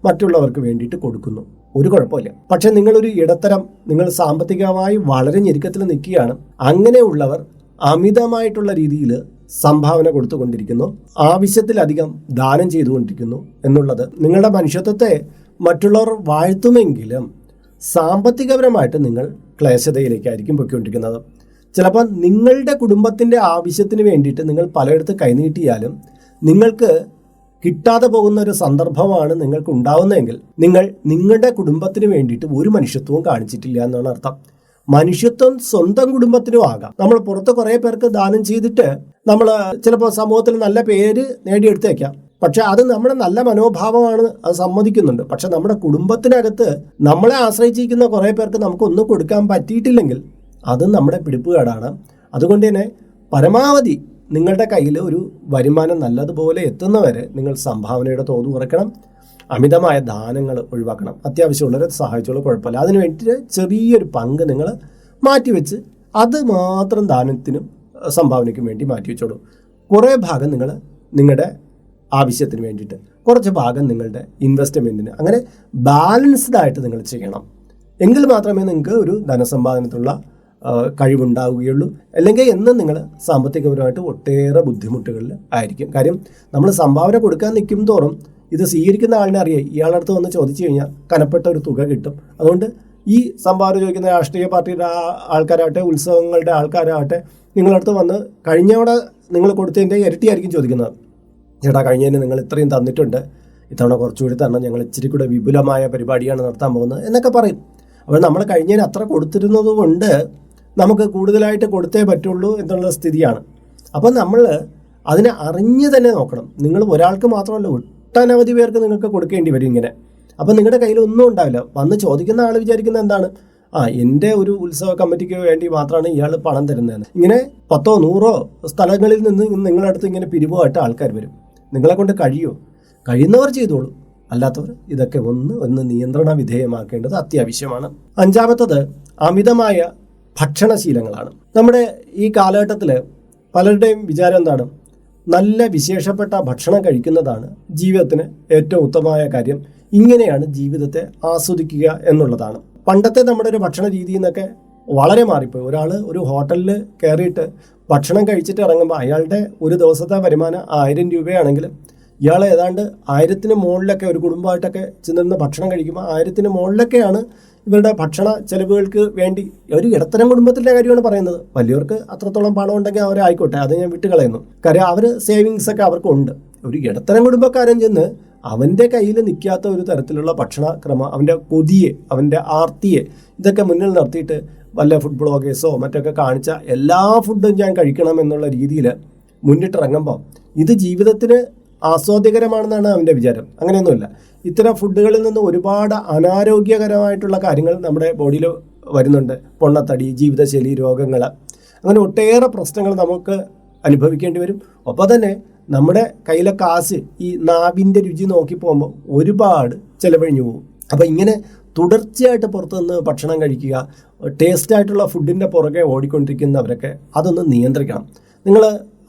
മറ്റുള്ളവർക്ക് വേണ്ടിയിട്ട് കൊടുക്കുന്നു, ഒരു കുഴപ്പമില്ല. പക്ഷെ നിങ്ങളൊരു ഇടത്തരം, നിങ്ങൾ സാമ്പത്തികമായി വളരെ ഞെരുക്കത്തിൽ നിൽക്കുകയാണ്, അങ്ങനെയുള്ളവർ അമിതമായിട്ടുള്ള രീതിയിൽ സംഭാവന കൊടുത്തുകൊണ്ടിരിക്കുന്നു, ആവശ്യത്തിലധികം ദാനം ചെയ്തുകൊണ്ടിരിക്കുന്നു എന്നുള്ളത് നിങ്ങളുടെ മനുഷ്യത്വത്തെ മറ്റുള്ളവർ വാഴ്ത്തുമെങ്കിലും സാമ്പത്തികപരമായിട്ട് നിങ്ങൾ ക്ലേശതയിലേക്കായിരിക്കും പൊയ്ക്കൊണ്ടിരിക്കുന്നത്. ചിലപ്പോൾ നിങ്ങളുടെ കുടുംബത്തിൻ്റെ ആവശ്യത്തിന് വേണ്ടിയിട്ട് നിങ്ങൾ പലയിടത്ത് കൈനീട്ടിയാലും നിങ്ങൾക്ക് കിട്ടാതെ പോകുന്ന ഒരു സന്ദർഭമാണ് നിങ്ങൾക്ക് ഉണ്ടാവുന്നതെങ്കിൽ നിങ്ങൾ നിങ്ങളുടെ കുടുംബത്തിന് വേണ്ടിയിട്ട് ഒരു മനുഷ്യത്വവും കാണിച്ചിട്ടില്ല എന്നാണ് അർത്ഥം. മനുഷ്യത്വം സ്വന്തം കുടുംബത്തിനും ആകാം. നമ്മൾ പുറത്ത് കുറേ പേർക്ക് ദാനം ചെയ്തിട്ട് നമ്മൾ ചിലപ്പോൾ സമൂഹത്തിൽ നല്ല പേര് നേടിയെടുത്തേക്കാം. പക്ഷെ അത് നമ്മുടെ നല്ല മനോഭാവമാണ്, അത് സമ്മതിക്കുന്നുണ്ട്. പക്ഷെ നമ്മുടെ കുടുംബത്തിനകത്ത് നമ്മളെ ആശ്രയിച്ചിരിക്കുന്ന കുറേ പേർക്ക് നമുക്കൊന്നും കൊടുക്കാൻ പറ്റിയിട്ടില്ലെങ്കിൽ അത് നമ്മുടെ പിടിപ്പുകേടാണ്. അതുകൊണ്ട് തന്നെ പരമാവധി നിങ്ങളുടെ കയ്യിൽ ഒരു വരുമാനം നല്ലതുപോലെ എത്തുന്നവരെ നിങ്ങൾ സംഭാവനയുടെ തോത് കുറയ്ക്കണം, അമിതമായ ദാനങ്ങൾ ഒഴിവാക്കണം. അത്യാവശ്യമുള്ളവരെ സഹായിച്ചോളൂ, കുഴപ്പമില്ല. അതിന് വേണ്ടിയിട്ട് ചെറിയൊരു പങ്ക് നിങ്ങൾ മാറ്റിവെച്ച് അത് മാത്രം ദാനത്തിനും സംഭാവനയ്ക്കും വേണ്ടി മാറ്റിവെച്ചോളൂ. കുറേ ഭാഗം നിങ്ങൾ നിങ്ങളുടെ ആവശ്യത്തിന് വേണ്ടിയിട്ട്, കുറച്ച് ഭാഗം നിങ്ങളുടെ ഇൻവെസ്റ്റ്മെൻറ്റിന്, അങ്ങനെ ബാലൻസ്ഡ് ആയിട്ട് നിങ്ങൾ ചെയ്യണം. എങ്കിൽ മാത്രമേ നിങ്ങൾക്ക് ഒരു ധനസമ്പാദനത്തിലുള്ള കഴിവുണ്ടാവുകയുള്ളൂ. അല്ലെങ്കിൽ എന്നും നിങ്ങൾ സാമ്പത്തികപരമായിട്ട് ഒട്ടേറെ ബുദ്ധിമുട്ടുകളിൽ ആയിരിക്കും. കാര്യം നമ്മൾ സംഭാവന കൊടുക്കാൻ നിൽക്കും തോറും ഇത് സ്വീകരിക്കുന്ന ആളിനെ അറിയാം, ഇയാളുടെ അടുത്ത് വന്ന് ചോദിച്ചു കഴിഞ്ഞാൽ കനപ്പെട്ട ഒരു തുക കിട്ടും. അതുകൊണ്ട് ഈ സംഭാവന ചോദിക്കുന്ന രാഷ്ട്രീയ പാർട്ടിയുടെ ആൾക്കാരാകട്ടെ, ഉത്സവങ്ങളുടെ ആൾക്കാരാകട്ടെ, നിങ്ങളടുത്ത് വന്ന് കഴിഞ്ഞവിടെ നിങ്ങൾ കൊടുത്തതിൻ്റെ ഇരട്ടിയായിരിക്കും ചോദിക്കുന്നത്. ചേട്ടാ, കഴിഞ്ഞതിന് നിങ്ങൾ ഇത്രയും തന്നിട്ടുണ്ട്, ഇത്തവണ കുറച്ചുകൂടി തരണം, ഞങ്ങൾ ഇച്ചിരി കൂടെ വിപുലമായ പരിപാടിയാണ് നടത്താൻ പോകുന്നത് എന്നൊക്കെ പറയും. അപ്പോൾ നമ്മൾ കഴിഞ്ഞതിന് അത്ര കൊടുത്തിരുന്നത് കൊണ്ട് നമുക്ക് കൂടുതലായിട്ട് കൊടുത്തേ പറ്റുള്ളൂ എന്നുള്ള സ്ഥിതിയാണ്. അപ്പം നമ്മൾ അതിനെ അറിഞ്ഞ് തന്നെ നോക്കണം. നിങ്ങൾ ഒരാൾക്ക് മാത്രമല്ല, ഒട്ടനവധി പേർക്ക് നിങ്ങൾക്ക് കൊടുക്കേണ്ടി വരും ഇങ്ങനെ. അപ്പം നിങ്ങളുടെ കയ്യിൽ ഒന്നും ഉണ്ടാവില്ല. വന്ന് ചോദിക്കുന്ന ആൾ വിചാരിക്കുന്നത് എന്താണ്, എൻ്റെ ഒരു ഉത്സവ കമ്മിറ്റിക്ക് വേണ്ടി മാത്രമാണ് ഇയാൾ പണം തരുന്നതെന്ന്. ഇങ്ങനെ 10 100 സ്ഥലങ്ങളിൽ നിന്ന് നിങ്ങളുടെ അടുത്ത് ഇങ്ങനെ പിരിവുമായിട്ട് ആൾക്കാർ വരും. നിങ്ങളെ കൊണ്ട് കഴിയുന്നവർ ചെയ്തോളൂ, അല്ലാത്തവർ ഇതൊക്കെ ഒന്ന് നിയന്ത്രണ വിധേയമാക്കേണ്ടത് അത്യാവശ്യമാണ്. അഞ്ചാമത്തത് അമിതമായ ഭക്ഷണശീലങ്ങളാണ്. നമ്മുടെ ഈ കാലഘട്ടത്തിൽ പലരുടെയും വിചാരം എന്താണ്, നല്ല വിശേഷപ്പെട്ട ഭക്ഷണം കഴിക്കുന്നതാണ് ജീവിതത്തിന് ഏറ്റവും ഉത്തമമായ കാര്യം, ഇങ്ങനെയാണ് ജീവിതത്തെ ആസ്വദിക്കുക എന്നുള്ളതാണ്. പണ്ടത്തെ നമ്മുടെ ഒരു ഭക്ഷണ രീതിയിൽ നിന്നൊക്കെ വളരെ മാറിപ്പോയി. ഒരാൾ ഒരു ഹോട്ടലിൽ കയറിയിട്ട് ഭക്ഷണം കഴിച്ചിട്ട് ഇറങ്ങുമ്പോൾ അയാളുടെ ഒരു ദിവസത്തെ വരുമാനം 1000 രൂപയാണെങ്കിൽ ഇയാൾ ഏതാണ്ട് 1000-ന് മുകളിലൊക്കെ ഒരു കുടുംബമായിട്ടൊക്കെ ചെന്നിരുന്ന് ഭക്ഷണം കഴിക്കുമ്പോൾ 1000-ന് മുകളിലൊക്കെയാണ് ഇവരുടെ ഭക്ഷണ ചെലവുകൾക്ക് വേണ്ടി. ഒരു ഇടത്തരം കുടുംബത്തിൻ്റെ കാര്യമാണ് പറയുന്നത്. വലിയവർക്ക് അത്രത്തോളം പണം ഉണ്ടെങ്കിൽ അവരായിക്കോട്ടെ, അത് ഞാൻ വിട്ടുകളയുന്നു. കാര്യം അവർ സേവിങ്സ് ഒക്കെ അവർക്കുണ്ട്. ഒരു ഇടത്തരം കുടുംബക്കാരൻ ചെന്ന് അവൻ്റെ കയ്യിൽ നിൽക്കാത്ത ഒരു തരത്തിലുള്ള ഭക്ഷണക്രമം, അവൻ്റെ കൊതിയെ, അവൻ്റെ ആർത്തിയെ ഇതൊക്കെ മുന്നിൽ നിർത്തിയിട്ട് വല്ല ഫുഡ് ബ്ലോഗേഴ്സോ മറ്റൊക്കെ കാണിച്ച എല്ലാ ഫുഡും ഞാൻ കഴിക്കണം എന്നുള്ള രീതിയിൽ മുന്നിട്ടിറങ്ങുമ്പോൾ ഇത് ജീവിതത്തിന് ആസ്വാദ്യകരമാണെന്നാണ് അവൻ്റെ വിചാരം. അങ്ങനെയൊന്നുമില്ല. ഇത്തരം ഫുഡുകളിൽ നിന്ന് ഒരുപാട് അനാരോഗ്യകരമായിട്ടുള്ള കാര്യങ്ങൾ നമ്മുടെ ബോഡിയിൽ വരുന്നുണ്ട്. പൊണ്ണത്തടി, ജീവിതശൈലി രോഗങ്ങൾ, അങ്ങനെ ഒട്ടേറെ പ്രശ്നങ്ങൾ നമുക്ക് അനുഭവിക്കേണ്ടി വരും. ഒപ്പം തന്നെ നമ്മുടെ കയ്യിലെ കാശ് ഈ നാവിൻ്റെ രുചി നോക്കി പോകുമ്പോൾ ഒരുപാട് ചിലവഴിഞ്ഞു പോകും. അപ്പോൾ ഇങ്ങനെ തുടർച്ചയായിട്ട് പുറത്തുനിന്ന് ഭക്ഷണം കഴിക്കുക, ടേസ്റ്റായിട്ടുള്ള ഫുഡിൻ്റെ പുറകെ ഓടിക്കൊണ്ടിരിക്കുന്നവരൊക്കെ അതൊന്ന് നിയന്ത്രിക്കണം. നിങ്ങൾ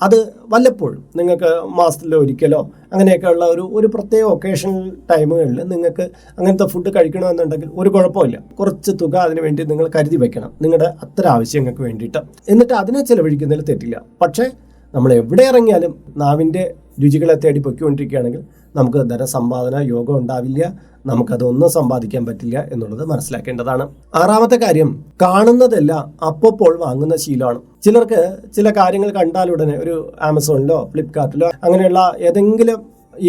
അത് വല്ലപ്പോഴും നിങ്ങൾക്ക് മാസത്തിൽ ഒരിക്കലോ അങ്ങനെയൊക്കെയുള്ള ഒരു പ്രത്യേക ഒക്കേഷണൽ ടൈമുകളിൽ നിങ്ങൾക്ക് അങ്ങനത്തെ ഫുഡ് കഴിക്കണമെന്നുണ്ടെങ്കിൽ ഒരു കുഴപ്പമില്ല. കുറച്ച് തുക അതിന് വേണ്ടി നിങ്ങൾ കരുതി വയ്ക്കണം, നിങ്ങളുടെ അത്ര ആവശ്യങ്ങൾക്ക് വേണ്ടിയിട്ട്. എന്നിട്ട് അതിനെ ചിലവഴിക്കുന്നതിൽ തെറ്റില്ല. പക്ഷേ നമ്മൾ എവിടെ ഇറങ്ങിയാലും നാവിൻ്റെ രുചികളെ തേടി പൊയ്ക്കൊണ്ടിരിക്കുകയാണെങ്കിൽ നമുക്ക് ധനസമ്പാദന യോഗം ഉണ്ടാവില്ല, നമുക്കതൊന്നും സമ്പാദിക്കാൻ പറ്റില്ല എന്നുള്ളത് മനസ്സിലാക്കേണ്ടതാണ്. ആറാമത്തെ കാര്യം, കാണുന്നതെല്ലാം അപ്പോൾ വാങ്ങുന്ന ശീലമാണ്. ചിലർക്ക് ചില കാര്യങ്ങൾ കണ്ടാൽ ഉടനെ ഒരു ആമസോണിലോ ഫ്ലിപ്കാർട്ടിലോ അങ്ങനെയുള്ള ഏതെങ്കിലും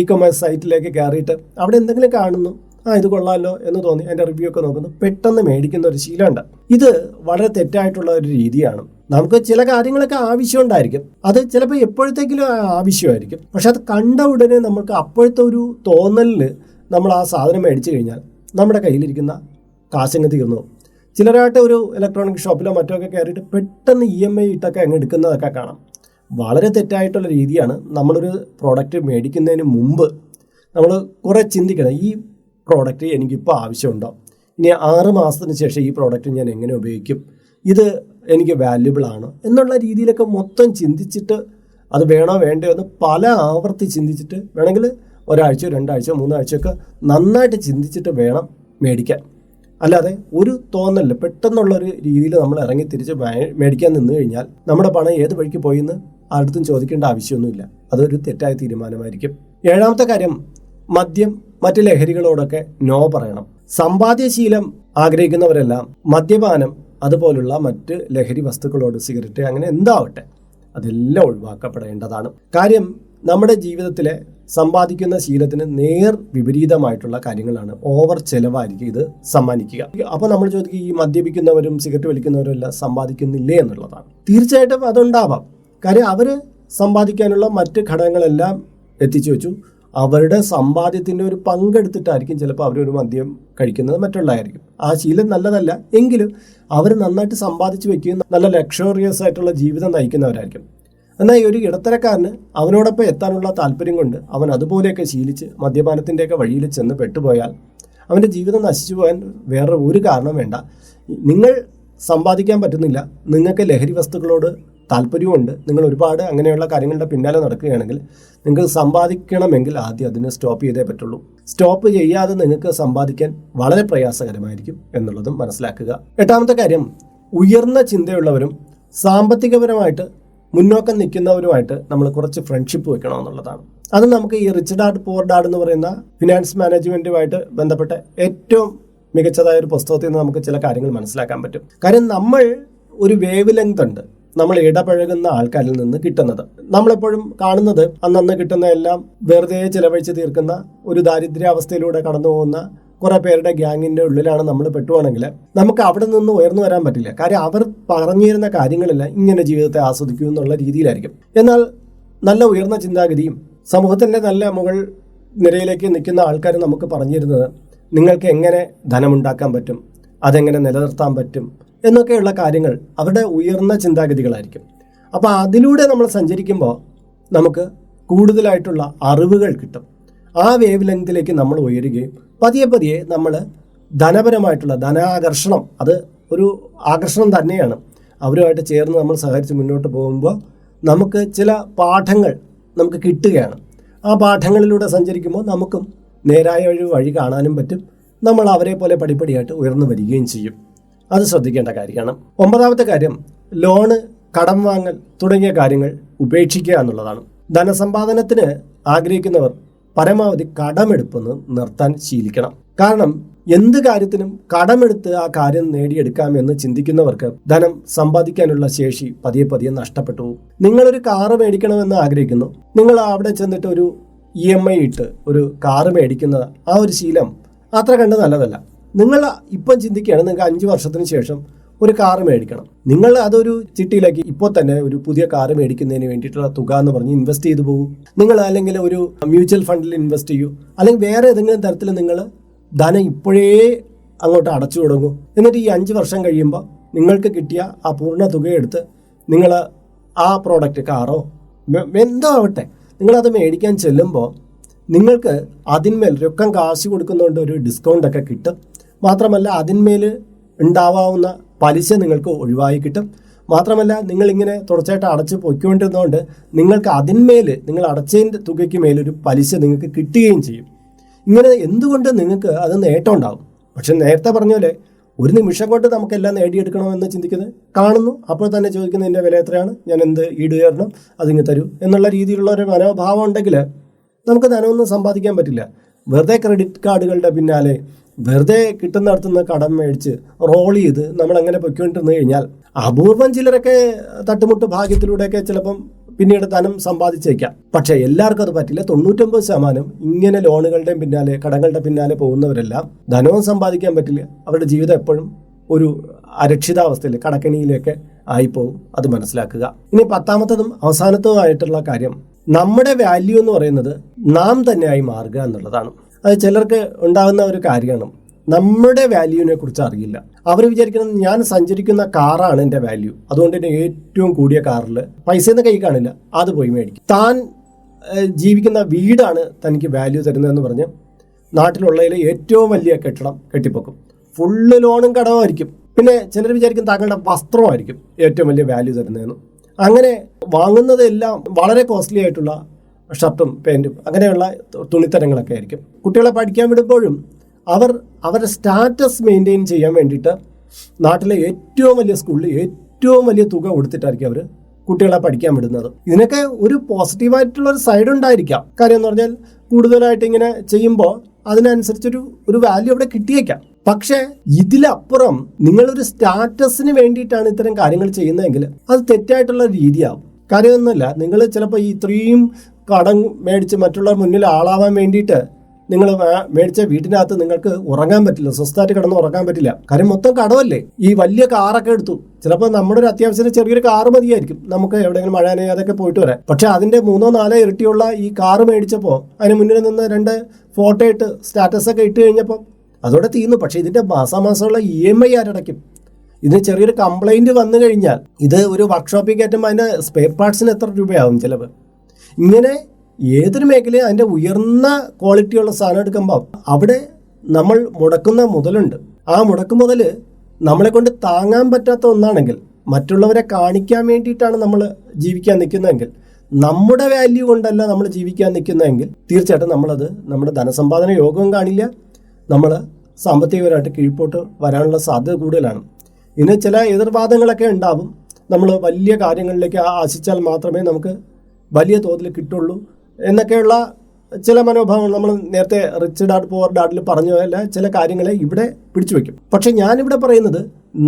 ഇ-കൊമേഴ്സ് സൈറ്റിലേക്ക് കയറിയിട്ട് അവിടെ എന്തെങ്കിലും കാണുന്നു, ഇത് കൊള്ളാമല്ലോ എന്ന് തോന്നി അതിൻ്റെ റിവ്യൂ ഒക്കെ നോക്കുന്നു, പെട്ടെന്ന് മേടിക്കുന്ന ഒരു ശീലമുണ്ട്. ഇത് വളരെ തെറ്റായിട്ടുള്ള ഒരു രീതിയാണ്. നമുക്ക് ചില കാര്യങ്ങളൊക്കെ ആവശ്യമുണ്ടായിരിക്കും, അത് ചിലപ്പോൾ എപ്പോഴത്തേക്കിലും ആവശ്യമായിരിക്കും. പക്ഷെ അത് കണ്ട ഉടനെ നമുക്ക് അപ്പോഴത്തെ ഒരു തോന്നലിൽ നമ്മൾ ആ സാധനം മേടിച്ചു കഴിഞ്ഞാൽ നമ്മുടെ കയ്യിലിരിക്കുന്ന കാശങ്ങ് തീർന്നു. ചിലരായിട്ട് ഒരു ഇലക്ട്രോണിക് ഷോപ്പിലോ മറ്റോ ഒക്കെ കയറിയിട്ട് പെട്ടെന്ന് EMI ഇട്ടൊക്കെ അങ്ങ് എടുക്കുന്നതൊക്കെ കാണാം. വളരെ തെറ്റായിട്ടുള്ള രീതിയാണ്. നമ്മളൊരു പ്രോഡക്റ്റ് മേടിക്കുന്നതിന് മുമ്പ് നമ്മൾ കുറേ ചിന്തിക്കണം, ഈ പ്രോഡക്റ്റ് എനിക്കിപ്പോൾ ആവശ്യമുണ്ടോ, ഇനി 6 മാസത്തിന് ശേഷം ഈ പ്രോഡക്റ്റ് ഞാൻ എങ്ങനെ ഉപയോഗിക്കും, ഇത് എനിക്ക് വാല്യുബിൾ ആണോ എന്നുള്ള രീതിയിലൊക്കെ മൊത്തം ചിന്തിച്ചിട്ട് അത് വേണോ വേണ്ടയോ എന്ന് പല ആവർത്തി ചിന്തിച്ചിട്ട് വേണമെങ്കിൽ ഒരാഴ്ചയോ 2 ആഴ്ചയോ 3 ആഴ്ചയൊക്കെ നന്നായിട്ട് ചിന്തിച്ചിട്ട് വേണം മേടിക്കാൻ. അല്ലാതെ ഒരു തോന്നലില്ല പെട്ടെന്നുള്ളൊരു രീതിയിൽ നമ്മൾ ഇറങ്ങി തിരിച്ച് മേടിക്കാൻ നിന്ന് കഴിഞ്ഞാൽ നമ്മുടെ പണം ഏത് വഴിക്ക് പോയിന്ന് ആർക്കും ചോദിക്കേണ്ട ആവശ്യമൊന്നുമില്ല. അതൊരു തെറ്റായ തീരുമാനമായിരിക്കും. 7ാമത്തെ കാര്യം, മദ്യം മറ്റ് ലഹരികളോടൊക്കെ നോ പറയണം. സമ്പാദ്യശീലം ആഗ്രഹിക്കുന്നവരെല്ലാം മദ്യപാനം അതുപോലുള്ള മറ്റ് ലഹരി വസ്തുക്കളോട്, സിഗരറ്റ് അങ്ങനെ എന്താവട്ടെ, അതെല്ലാം ഒഴിവാക്കപ്പെടേണ്ടതാണ്. കാര്യം നമ്മുടെ ജീവിതത്തിലെ സമ്പാദിക്കുന്ന ശീലത്തിന് നേർ വിപരീതമായിട്ടുള്ള കാര്യങ്ങളാണ് ഓവർ ചെലവായിരിക്കും ഇത് സമ്മാനിക്കുക. അപ്പോൾ നമ്മൾ ചോദിക്കും, ഈ മദ്യപിക്കുന്നവരും സിഗരറ്റ് വലിക്കുന്നവരും എല്ലാം സമ്പാദിക്കുന്നില്ലേ എന്നുള്ളതാണ്. തീർച്ചയായിട്ടും അതുണ്ടാവാം. കാര്യം അവർ സമ്പാദിക്കാനുള്ള മറ്റ് ഘടകങ്ങളെല്ലാം എത്തിച്ചു വെച്ചു. അവരുടെ സമ്പാദ്യത്തിൻ്റെ ഒരു പങ്കെടുത്തിട്ടായിരിക്കും ചിലപ്പോൾ അവരൊരു മദ്യം കഴിക്കുന്നത്, മറ്റുള്ളതായിരിക്കും. ആ ശീലം നല്ലതല്ല എങ്കിലും അവർ നന്നായിട്ട് സമ്പാദിച്ച് വെക്കുകയും നല്ല ലക്ഷറിയസ് ആയിട്ടുള്ള ജീവിതം നയിക്കുന്നവരായിരിക്കും. എന്നാൽ ഈ ഒരു ഇടത്തരക്കാരന് അവനോടൊപ്പം എത്താനുള്ള താല്പര്യം കൊണ്ട് അവൻ അതുപോലെയൊക്കെ ശീലിച്ച് മദ്യപാനത്തിൻ്റെയൊക്കെ വഴിയിൽ ചെന്ന് പെട്ടുപോയാൽ അവൻ്റെ ജീവിതം നശിച്ചു പോകാൻ വേറെ ഒരു കാരണം വേണ്ട. നിങ്ങൾ സമ്പാദിക്കാൻ പറ്റുന്നില്ല, നിങ്ങൾക്ക് ലഹരി വസ്തുക്കളോട് താല്പര്യമുണ്ട്, നിങ്ങൾ ഒരുപാട് അങ്ങനെയുള്ള കാര്യങ്ങളുടെ പിന്നാലെ നടക്കുകയാണെങ്കിൽ നിങ്ങൾക്ക് സമ്പാദിക്കണമെങ്കിൽ ആദ്യം അതിനെ സ്റ്റോപ്പ് ചെയ്തേ പറ്റുള്ളൂ. സ്റ്റോപ്പ് ചെയ്യാതെ നിങ്ങൾക്ക് സമ്പാദിക്കാൻ വളരെ പ്രയാസകരമായിരിക്കും എന്നുള്ളതും മനസ്സിലാക്കുക. 8ാമത്തെ കാര്യം, ഉയർന്ന ചിന്തയുള്ളവരും സാമ്പത്തികപരമായിട്ട് മുന്നോക്കം നിൽക്കുന്നവരുമായിട്ട് നമ്മൾ കുറച്ച് ഫ്രണ്ട്ഷിപ്പ് വെക്കണമെന്നുള്ളതാണ്. അത് നമുക്ക് ഈ റിച്ച് ഡാഡ് പുവർ ഡാഡ് എന്ന് പറയുന്ന ഫിനാൻസ് മാനേജ്മെൻറ്റുമായിട്ട് ബന്ധപ്പെട്ട ഏറ്റവും മികച്ചതായ ഒരു പുസ്തകത്തിൽ നിന്ന് നമുക്ക് ചില കാര്യങ്ങൾ മനസ്സിലാക്കാൻ പറ്റും. കാര്യം നമ്മൾ ഒരു വേവ് ലെങ്ത് ഉണ്ട് നമ്മൾ ഇടപഴകുന്ന ആൾക്കാരിൽ നിന്ന് കിട്ടുന്നത്. നമ്മളെപ്പോഴും കാണുന്നത് അന്നന്ന് കിട്ടുന്ന എല്ലാം വെറുതെ ചിലവഴിച്ച് തീർക്കുന്ന ഒരു ദാരിദ്ര്യാവസ്ഥയിലൂടെ കടന്നു പോകുന്ന കുറെ പേരുടെ ഗ്യാങ്ങിൻ്റെ ഉള്ളിലാണ് നമ്മൾ പെട്ടുവാണെങ്കിൽ നമുക്ക് അവിടെ നിന്ന് ഉയർന്നു വരാൻ പറ്റില്ല. കാര്യം അവർ പറഞ്ഞു തരുന്ന കാര്യങ്ങളെല്ലാം ഇങ്ങനെ ജീവിതത്തെ ആസ്വദിക്കൂ എന്നുള്ള രീതിയിലായിരിക്കും. എന്നാൽ നല്ല ഉയർന്ന ചിന്താഗതിയും സമൂഹത്തിൻ്റെ നല്ല മുകൾ നിരയിലേക്ക് നിൽക്കുന്ന ആൾക്കാർ നമുക്ക് പറഞ്ഞു തരുന്നത് നിങ്ങൾക്ക് എങ്ങനെ ധനമുണ്ടാക്കാൻ പറ്റും, അതെങ്ങനെ നിലനിർത്താൻ പറ്റും എന്നൊക്കെയുള്ള കാര്യങ്ങൾ അവരുടെ ഉയർന്ന ചിന്താഗതികളായിരിക്കും. അപ്പോൾ അതിലൂടെ നമ്മൾ സഞ്ചരിക്കുമ്പോൾ നമുക്ക് കൂടുതലായിട്ടുള്ള അറിവുകൾ കിട്ടും. ആ വേവ് ലെങ്തിലേക്ക് നമ്മൾ ഉയരുകയും പതിയെ പതിയെ നമ്മൾ ധനപരമായിട്ടുള്ള ധനാകർഷണം, അത് ഒരു ആകർഷണം തന്നെയാണ്. അവരുമായിട്ട് ചേർന്ന് നമ്മൾ സഹകരിച്ച് മുന്നോട്ട് പോകുമ്പോൾ നമുക്ക് ചില പാഠങ്ങൾ നമുക്ക് കിട്ടുകയാണ്. ആ പാഠങ്ങളിലൂടെ സഞ്ചരിക്കുമ്പോൾ നമുക്കും നേരായ ഒരു വഴി കാണാനും പറ്റും. നമ്മൾ അവരെ പോലെ പടിപ്പടിയായിട്ട് ഉയർന്നു വരികയും ചെയ്യും. അത് ശ്രദ്ധിക്കേണ്ട കാര്യമാണ്. 9ാമത്തെ കാര്യം, ലോണ്, കടം വാങ്ങൽ തുടങ്ങിയ കാര്യങ്ങൾ ഉപേക്ഷിക്കുക എന്നുള്ളതാണ്. ധനസമ്പാദനത്തിന് ആഗ്രഹിക്കുന്നവർ പരമാവധി കടമെടുപ്പെന്ന് നിർത്താൻ ശീലിക്കണം. കാരണം എന്ത് കാര്യത്തിനും കടമെടുത്ത് ആ കാര്യം നേടിയെടുക്കാമെന്ന് ചിന്തിക്കുന്നവർക്ക് ധനം സമ്പാദിക്കാനുള്ള ശേഷി പതിയെ പതിയെ നഷ്ടപ്പെട്ടു പോകും. നിങ്ങളൊരു കാറ് മേടിക്കണമെന്ന് ആഗ്രഹിക്കുന്നു, നിങ്ങൾ അവിടെ ചെന്നിട്ട് ഒരു EMI ഇട്ട് ഒരു കാറ് മേടിക്കുന്നത് ആ ഒരു ശീലം അത്ര കണ്ട് നല്ലതല്ല. നിങ്ങൾ ഇപ്പം ചിന്തിക്കുകയാണ് നിങ്ങൾക്ക് 5 വർഷത്തിന് ശേഷം ഒരു കാറ് മേടിക്കണം. നിങ്ങൾ അതൊരു ചിട്ടിയിലേക്ക് ഇപ്പോൾ തന്നെ ഒരു പുതിയ കാറ് മേടിക്കുന്നതിന് വേണ്ടിയിട്ടുള്ള തുക എന്ന് പറഞ്ഞ് ഇൻവെസ്റ്റ് ചെയ്തു പോകും. നിങ്ങൾ അല്ലെങ്കിൽ ഒരു മ്യൂച്വൽ ഫണ്ടിൽ ഇൻവെസ്റ്റ് ചെയ്യൂ, അല്ലെങ്കിൽ വേറെ ഏതെങ്കിലും തരത്തിൽ നിങ്ങൾ ധനം ഇപ്പോഴേ അങ്ങോട്ട് അടച്ചു തുടങ്ങും. എന്നിട്ട് ഈ 5 വർഷം കഴിയുമ്പോൾ നിങ്ങൾക്ക് കിട്ടിയ ആ പൂർണ്ണ തുകയെടുത്ത് നിങ്ങൾ ആ പ്രോഡക്റ്റ്, കാറോ എന്തോ ആവട്ടെ, നിങ്ങളത് മേടിക്കാൻ ചെല്ലുമ്പോൾ നിങ്ങൾക്ക് അതിന്മേൽ രൊക്കം കാശ് കൊടുക്കുന്നതുകൊണ്ട് ഒരു ഡിസ്കൗണ്ട് ഒക്കെ കിട്ടും. മാത്രമല്ല അതിന്മേൽ ഉണ്ടാവാവുന്ന പലിശ നിങ്ങൾക്ക് ഒഴിവായി കിട്ടും. മാത്രമല്ല നിങ്ങളിങ്ങനെ തുടർച്ചയായിട്ട് അടച്ച് പൊയ്ക്കൊണ്ടിരുന്നതുകൊണ്ട് നിങ്ങൾക്ക് അതിന്മേൽ നിങ്ങൾ അടച്ചതിൻ്റെ തുകയ്ക്ക് മേലൊരു പലിശ നിങ്ങൾക്ക് കിട്ടുകയും ചെയ്യും. ഇങ്ങനെ എന്തുകൊണ്ട് നിങ്ങൾക്ക് അത് നേട്ടം ഉണ്ടാകും. പക്ഷെ നേരത്തെ പറഞ്ഞ പോലെ ഒരു നിമിഷം കൊണ്ട് നമുക്കെല്ലാം നേടിയെടുക്കണമെന്ന് ചിന്തിക്കുന്നത് കാണുന്നു, അപ്പോൾ തന്നെ ചോദിക്കുന്നത് ഇതിൻ്റെ വില എത്രയാണ്, ഞാൻ എന്ത് ഈടുകയറണം, അതിങ്ങ് തരൂ എന്നുള്ള രീതിയിലുള്ള ഒരു മനോഭാവം ഉണ്ടെങ്കിൽ നമുക്ക് ധനമൊന്നും സമ്പാദിക്കാൻ പറ്റില്ല. വെറുതെ ക്രെഡിറ്റ് കാർഡുകളുടെ പിന്നാലെ വെറുതെ കിട്ടുന്നിടത്തുനിന്ന് കടം മേടിച്ച് റോൾ ചെയ്ത് നമ്മളങ്ങനെ പൊയ്ക്കൊണ്ടിരുന്നു കഴിഞ്ഞാൽ അപൂർവം ചിലരൊക്കെ തട്ടുമുട്ട് ഭാഗ്യത്തിലൂടെയൊക്കെ ചിലപ്പം പിന്നീട് ധനം സമ്പാദിച്ചേക്കാം. പക്ഷേ എല്ലാവർക്കും അത് പറ്റില്ല. 99% ഇങ്ങനെ ലോണുകളുടെയും പിന്നാലെ കടങ്ങളുടെ പിന്നാലെ പോകുന്നവരെല്ലാം ധനവും സമ്പാദിക്കാൻ പറ്റില്ല. അവരുടെ ജീവിതം എപ്പോഴും ഒരു അരക്ഷിതാവസ്ഥയിൽ കടക്കണിയിലേക്ക് ആയിപ്പോവും. അത് മനസ്സിലാക്കുക. ഇനി 10ാമത്തതും അവസാനത്തതുമായിട്ടുള്ള കാര്യം, നമ്മുടെ വാല്യൂ എന്ന് പറയുന്നത് നാം തന്നെയായി മാറുക എന്നുള്ളതാണ്. അത് ചിലർക്ക് ഉണ്ടാകുന്ന ഒരു കാര്യമാണ്. നമ്മുടെ വാല്യൂവിനെ കുറിച്ച് അറിയില്ല. അവർ വിചാരിക്കുന്നത് ഞാൻ സഞ്ചരിക്കുന്ന കാറാണ് എൻ്റെ വാല്യൂ, അതുകൊണ്ട് തന്നെ ഏറ്റവും കൂടിയ കാറിൽ പൈസയൊന്നും കൈ കാണില്ല, അത് പോയി മേടിക്കും. താൻ ജീവിക്കുന്ന വീടാണ് തനിക്ക് വാല്യൂ തരുന്നതെന്ന് പറഞ്ഞ് നാട്ടിലുള്ളതിൽ ഏറ്റവും വലിയ കെട്ടിടം കെട്ടിപ്പൊക്കും. ഫുള്ള് ലോണും കടമായിരിക്കും. പിന്നെ ചിലർ വിചാരിക്കും താങ്കളുടെ വസ്ത്രമായിരിക്കും ഏറ്റവും വലിയ വാല്യൂ തരുന്നതെന്ന്. അങ്ങനെ വാങ്ങുന്നതെല്ലാം വളരെ കോസ്റ്റ്ലി ആയിട്ടുള്ള ഷർട്ടും പാൻറ്റും അങ്ങനെയുള്ള തുണിത്തരങ്ങളൊക്കെ ആയിരിക്കും. കുട്ടികളെ പഠിക്കാൻ വിടുമ്പോഴും അവരുടെ സ്റ്റാറ്റസ് മെയിൻറ്റെയിൻ ചെയ്യാൻ വേണ്ടിയിട്ട് നാട്ടിലെ ഏറ്റവും വലിയ സ്കൂളിൽ ഏറ്റവും വലിയ തുക കൊടുത്തിട്ടായിരിക്കും അവർ കുട്ടികളെ പഠിക്കാൻ വിടുന്നത്. ഇതിനൊക്കെ ഒരു പോസിറ്റീവായിട്ടുള്ള ഒരു സൈഡ് ഉണ്ടായിരിക്കാം. കാര്യം എന്ന് പറഞ്ഞാൽ കൂടുതലായിട്ട് ഇങ്ങനെ ചെയ്യുമ്പോൾ അതിനനുസരിച്ചൊരു വാല്യൂ അവിടെ കിട്ടിയേക്കാം. പക്ഷേ ഇതിലപ്പുറം നിങ്ങളൊരു സ്റ്റാറ്റസിന് വേണ്ടിയിട്ടാണ് ഇത്തരം കാര്യങ്ങൾ ചെയ്യുന്നതെങ്കിൽ അത് തെറ്റായിട്ടുള്ള രീതിയാവും. കാര്യമൊന്നുമില്ല, നിങ്ങൾ ചിലപ്പോൾ ഇത്രയും കടം മേടിച്ച് മറ്റുള്ളവർ മുന്നിൽ ആളാവാൻ വേണ്ടിയിട്ട് നിങ്ങൾ മേടിച്ച വീട്ടിനകത്ത് നിങ്ങൾക്ക് ഉറങ്ങാൻ പറ്റില്ല, സ്വസ്ഥമായിട്ട് കിടന്ന് ഉറങ്ങാൻ പറ്റില്ല. കാര്യം മൊത്തം കടമല്ലേ. ഈ വലിയ കാറൊക്കെ എടുത്തു, ചിലപ്പോൾ നമ്മുടെ ഒരു അത്യാവശ്യത്തിന് ചെറിയൊരു കാറ് മതിയായിരിക്കും നമുക്ക് എവിടെയെങ്കിലും മഴ നനയാതൊക്കെ പോയിട്ട് വരാം. പക്ഷെ അതിൻ്റെ 3-4 ഇരട്ടിയുള്ള ഈ കാറ് മേടിച്ചപ്പോൾ അതിന് മുന്നിൽ നിന്ന് 2 ഫോട്ടോ ഇട്ട് സ്റ്റാറ്റസൊക്കെ ഇട്ട് കഴിഞ്ഞപ്പോൾ അതോടെ തീർന്നു. പക്ഷേ ഇതിൻ്റെ മാസാമാസമുള്ള EMI ആരടയ്ക്കും? ഇതിന് ചെറിയൊരു കംപ്ലൈൻറ്റ് വന്നു കഴിഞ്ഞാൽ ഇത് ഒരു വർക്ക്ഷോപ്പിൽ കയറ്റുമ്പോൾ അതിൻ്റെ സ്പെയർ പാർട്സിന് എത്ര രൂപയാവും ചിലവ്? ഇങ്ങനെ ഏതൊരു മേഖലയും അതിൻ്റെ ഉയർന്ന ക്വാളിറ്റിയുള്ള സാധനം എടുക്കുമ്പോൾ അവിടെ നമ്മൾ മുടക്കുന്ന മുതലുണ്ട്. ആ മുടക്ക് മുതൽ നമ്മളെ കൊണ്ട് താങ്ങാൻ പറ്റാത്ത ഒന്നാണെങ്കിൽ, മറ്റുള്ളവരെ കാണിക്കാൻ വേണ്ടിയിട്ടാണ് നമ്മൾ ജീവിക്കാൻ നിൽക്കുന്നതെങ്കിൽ, നമ്മുടെ വാല്യൂ കൊണ്ടല്ല നമ്മൾ ജീവിക്കാൻ നിൽക്കുന്നതെങ്കിൽ തീർച്ചയായിട്ടും നമ്മളത് നമ്മുടെ ധനസമ്പാദന യോഗവും കാണില്ല, നമ്മൾ സാമ്പത്തികപരമായിട്ട് കീഴ്പോട്ട് വരാനുള്ള സാധ്യത കൂടുതലാണ്. ഇനി ചില എതിർവാദങ്ങളൊക്കെ ഉണ്ടാവും. നമ്മൾ വലിയ കാര്യങ്ങളിലേക്ക് ആശിച്ചാൽ മാത്രമേ നമുക്ക് വലിയ തോതിൽ കിട്ടുള്ളൂ എന്നൊക്കെയുള്ള ചില മനോഭാവങ്ങൾ നമ്മൾ നേരത്തെ റിച്ച് ഡാഡ് പുവർ ഡാഡിൽ പറഞ്ഞതല്ല ചില കാര്യങ്ങളെ ഇവിടെ പിടിച്ചു വയ്ക്കും. പക്ഷെ ഞാനിവിടെ പറയുന്നത്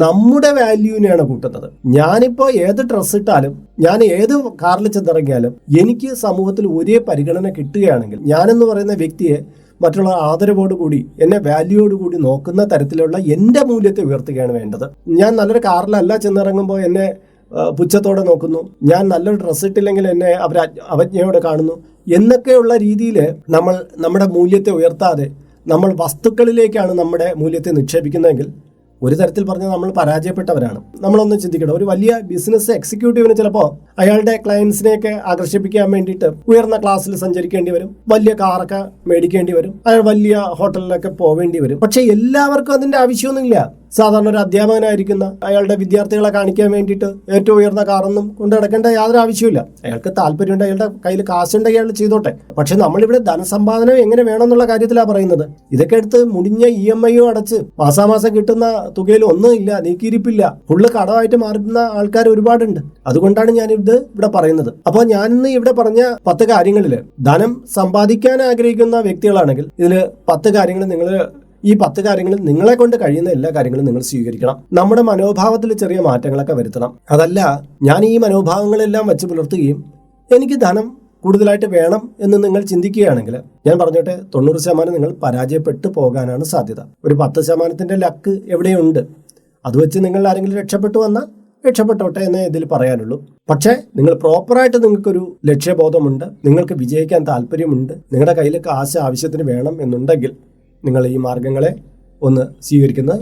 നമ്മുടെ വാല്യൂവിനെയാണ് കൂട്ടുന്നത്. ഞാനിപ്പോൾ ഏത് ഡ്രസ്സ് ഇട്ടാലും, ഞാൻ ഏത് കാറിൽ ചെന്നിറങ്ങിയാലും എനിക്ക് സമൂഹത്തിൽ ഒരേ പരിഗണന കിട്ടുകയാണെങ്കിൽ, ഞാനെന്ന് പറയുന്ന വ്യക്തിയെ മറ്റുള്ള ആദരവോടുകൂടി എന്നെ വാല്യൂയോടുകൂടി നോക്കുന്ന തരത്തിലുള്ള എൻ്റെ മൂല്യത്തെ ഉയർത്തുകയാണ് വേണ്ടത്. ഞാൻ നല്ലൊരു കാറിലല്ല ചെന്നിറങ്ങുമ്പോൾ എന്നെ പുച്ഛത്തോടെ നോക്കുന്നു, ഞാൻ നല്ലൊരു ഡ്രസ്സ് ഇട്ടില്ലെങ്കിൽ എന്നെ അവർ അവജ്ഞയോടെ കാണുന്നു എന്നൊക്കെയുള്ള രീതിയിൽ നമ്മൾ നമ്മുടെ മൂല്യത്തെ ഉയർത്താതെ നമ്മൾ വസ്തുക്കളിലേക്കാണ് നമ്മുടെ മൂല്യത്തെ നിക്ഷേപിക്കുന്നതെങ്കിൽ ഒരു തരത്തിൽ പറഞ്ഞാൽ നമ്മൾ പരാജയപ്പെട്ടവരാണ്. നമ്മളൊന്ന് ചിന്തിക്കണം. ഒരു വലിയ ബിസിനസ് എക്സിക്യൂട്ടീവിന് ചിലപ്പോൾ അയാളുടെ ക്ലയൻസിനെയൊക്കെ ആകർഷിപ്പിക്കാൻ വേണ്ടിയിട്ട് ഉയർന്ന ക്ലാസ്സിൽ സഞ്ചരിക്കേണ്ടി വരും, വലിയ കാറൊക്കെ മേടിക്കേണ്ടി വരും, അയാൾ വലിയ ഹോട്ടലിലൊക്കെ പോവേണ്ടി വരും. പക്ഷെ എല്ലാവർക്കും അതിൻ്റെ ആവശ്യമൊന്നുമില്ല. സാധാരണ ഒരു അധ്യാപകനായിരിക്കുന്ന അയാളുടെ വിദ്യാർത്ഥികളെ കാണിക്കാൻ വേണ്ടിയിട്ട് ഏറ്റവും ഉയർന്ന കാറൊന്നും കൊണ്ടു നടക്കേണ്ട യാതൊരു ആവശ്യമില്ല. അയാൾക്ക് താല്പര്യമുണ്ട്, അയാളുടെ കയ്യിൽ കാശുണ്ടെങ്കിൽ അയാൾ ചെയ്തോട്ടെ. പക്ഷെ നമ്മളിവിടെ ധനസമ്പാദനം എങ്ങനെ വേണമെന്നുള്ള കാര്യത്തിലാണ് പറയുന്നത്. ഇതൊക്കെ എടുത്ത് മുടിഞ്ഞ EMI അടച്ച് മാസാമാസം കിട്ടുന്ന തുകയിൽ ഒന്നും ഇല്ല, നീക്കിയിരിപ്പില്ല, ഫുള്ള് കടമായിട്ട് മാറുന്ന ആൾക്കാർ ഒരുപാടുണ്ട്. അതുകൊണ്ടാണ് ഞാൻ ഇത് ഇവിടെ പറയുന്നത്. അപ്പോൾ ഞാനിന്ന് ഇവിടെ പറഞ്ഞ 10 കാര്യങ്ങളിൽ ധനം സമ്പാദിക്കാൻ ആഗ്രഹിക്കുന്ന വ്യക്തികളാണെങ്കിൽ ഇതിൽ 10 കാര്യങ്ങൾ ഈ 10 കാര്യങ്ങളിൽ നിങ്ങളെ കൊണ്ട് കഴിയുന്ന എല്ലാ കാര്യങ്ങളും നിങ്ങൾ സ്വീകരിക്കണം. നമ്മുടെ മനോഭാവത്തിൽ ചെറിയ മാറ്റങ്ങളൊക്കെ വരുത്തണം. അതല്ല ഞാൻ ഈ മനോഭാവങ്ങളെല്ലാം വെച്ച് പുലർത്തുകയും എനിക്ക് ധനം കൂടുതലായിട്ട് വേണം എന്ന് നിങ്ങൾ ചിന്തിക്കുകയാണെങ്കിൽ ഞാൻ പറഞ്ഞോട്ടെ, 90% നിങ്ങൾ പരാജയപ്പെട്ടു പോകാനാണ് സാധ്യത. ഒരു 10% ലക്ക് എവിടെയുണ്ട്. അത് വെച്ച് നിങ്ങൾ ആരെങ്കിലും രക്ഷപ്പെട്ടു വന്നാൽ രക്ഷപ്പെട്ടോട്ടെ എന്നേ ഇതിൽ പറയാനുള്ളൂ. പക്ഷേ നിങ്ങൾ പ്രോപ്പറായിട്ട് നിങ്ങൾക്കൊരു ലക്ഷ്യബോധമുണ്ട്, നിങ്ങൾക്ക് വിജയിക്കാൻ താല്പര്യമുണ്ട്, നിങ്ങളുടെ കയ്യിൽ കാശ് ആവശ്യത്തിന് വേണം എന്നുണ്ടെങ്കിൽ നിങ്ങൾ ഈ മാർഗങ്ങളെ ഒന്ന് സ്വീകരിക്കുന്നത്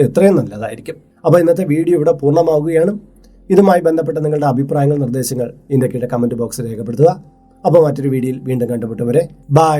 എത്രയും നല്ലതായിരിക്കും. അപ്പോൾ ഇന്നത്തെ വീഡിയോ ഇവിടെ പൂർണ്ണമാവുകയാണ്. ഇതുമായി ബന്ധപ്പെട്ട നിങ്ങളുടെ അഭിപ്രായങ്ങൾ, നിർദ്ദേശങ്ങൾ ഇതിൻ്റെ കീഴെ കമൻറ്റ് ബോക്സിൽ രേഖപ്പെടുത്തുക. അപ്പോൾ മറ്റൊരു വീഡിയോയിൽ വീണ്ടും കണ്ടുമുട്ടും വരെ ബൈ.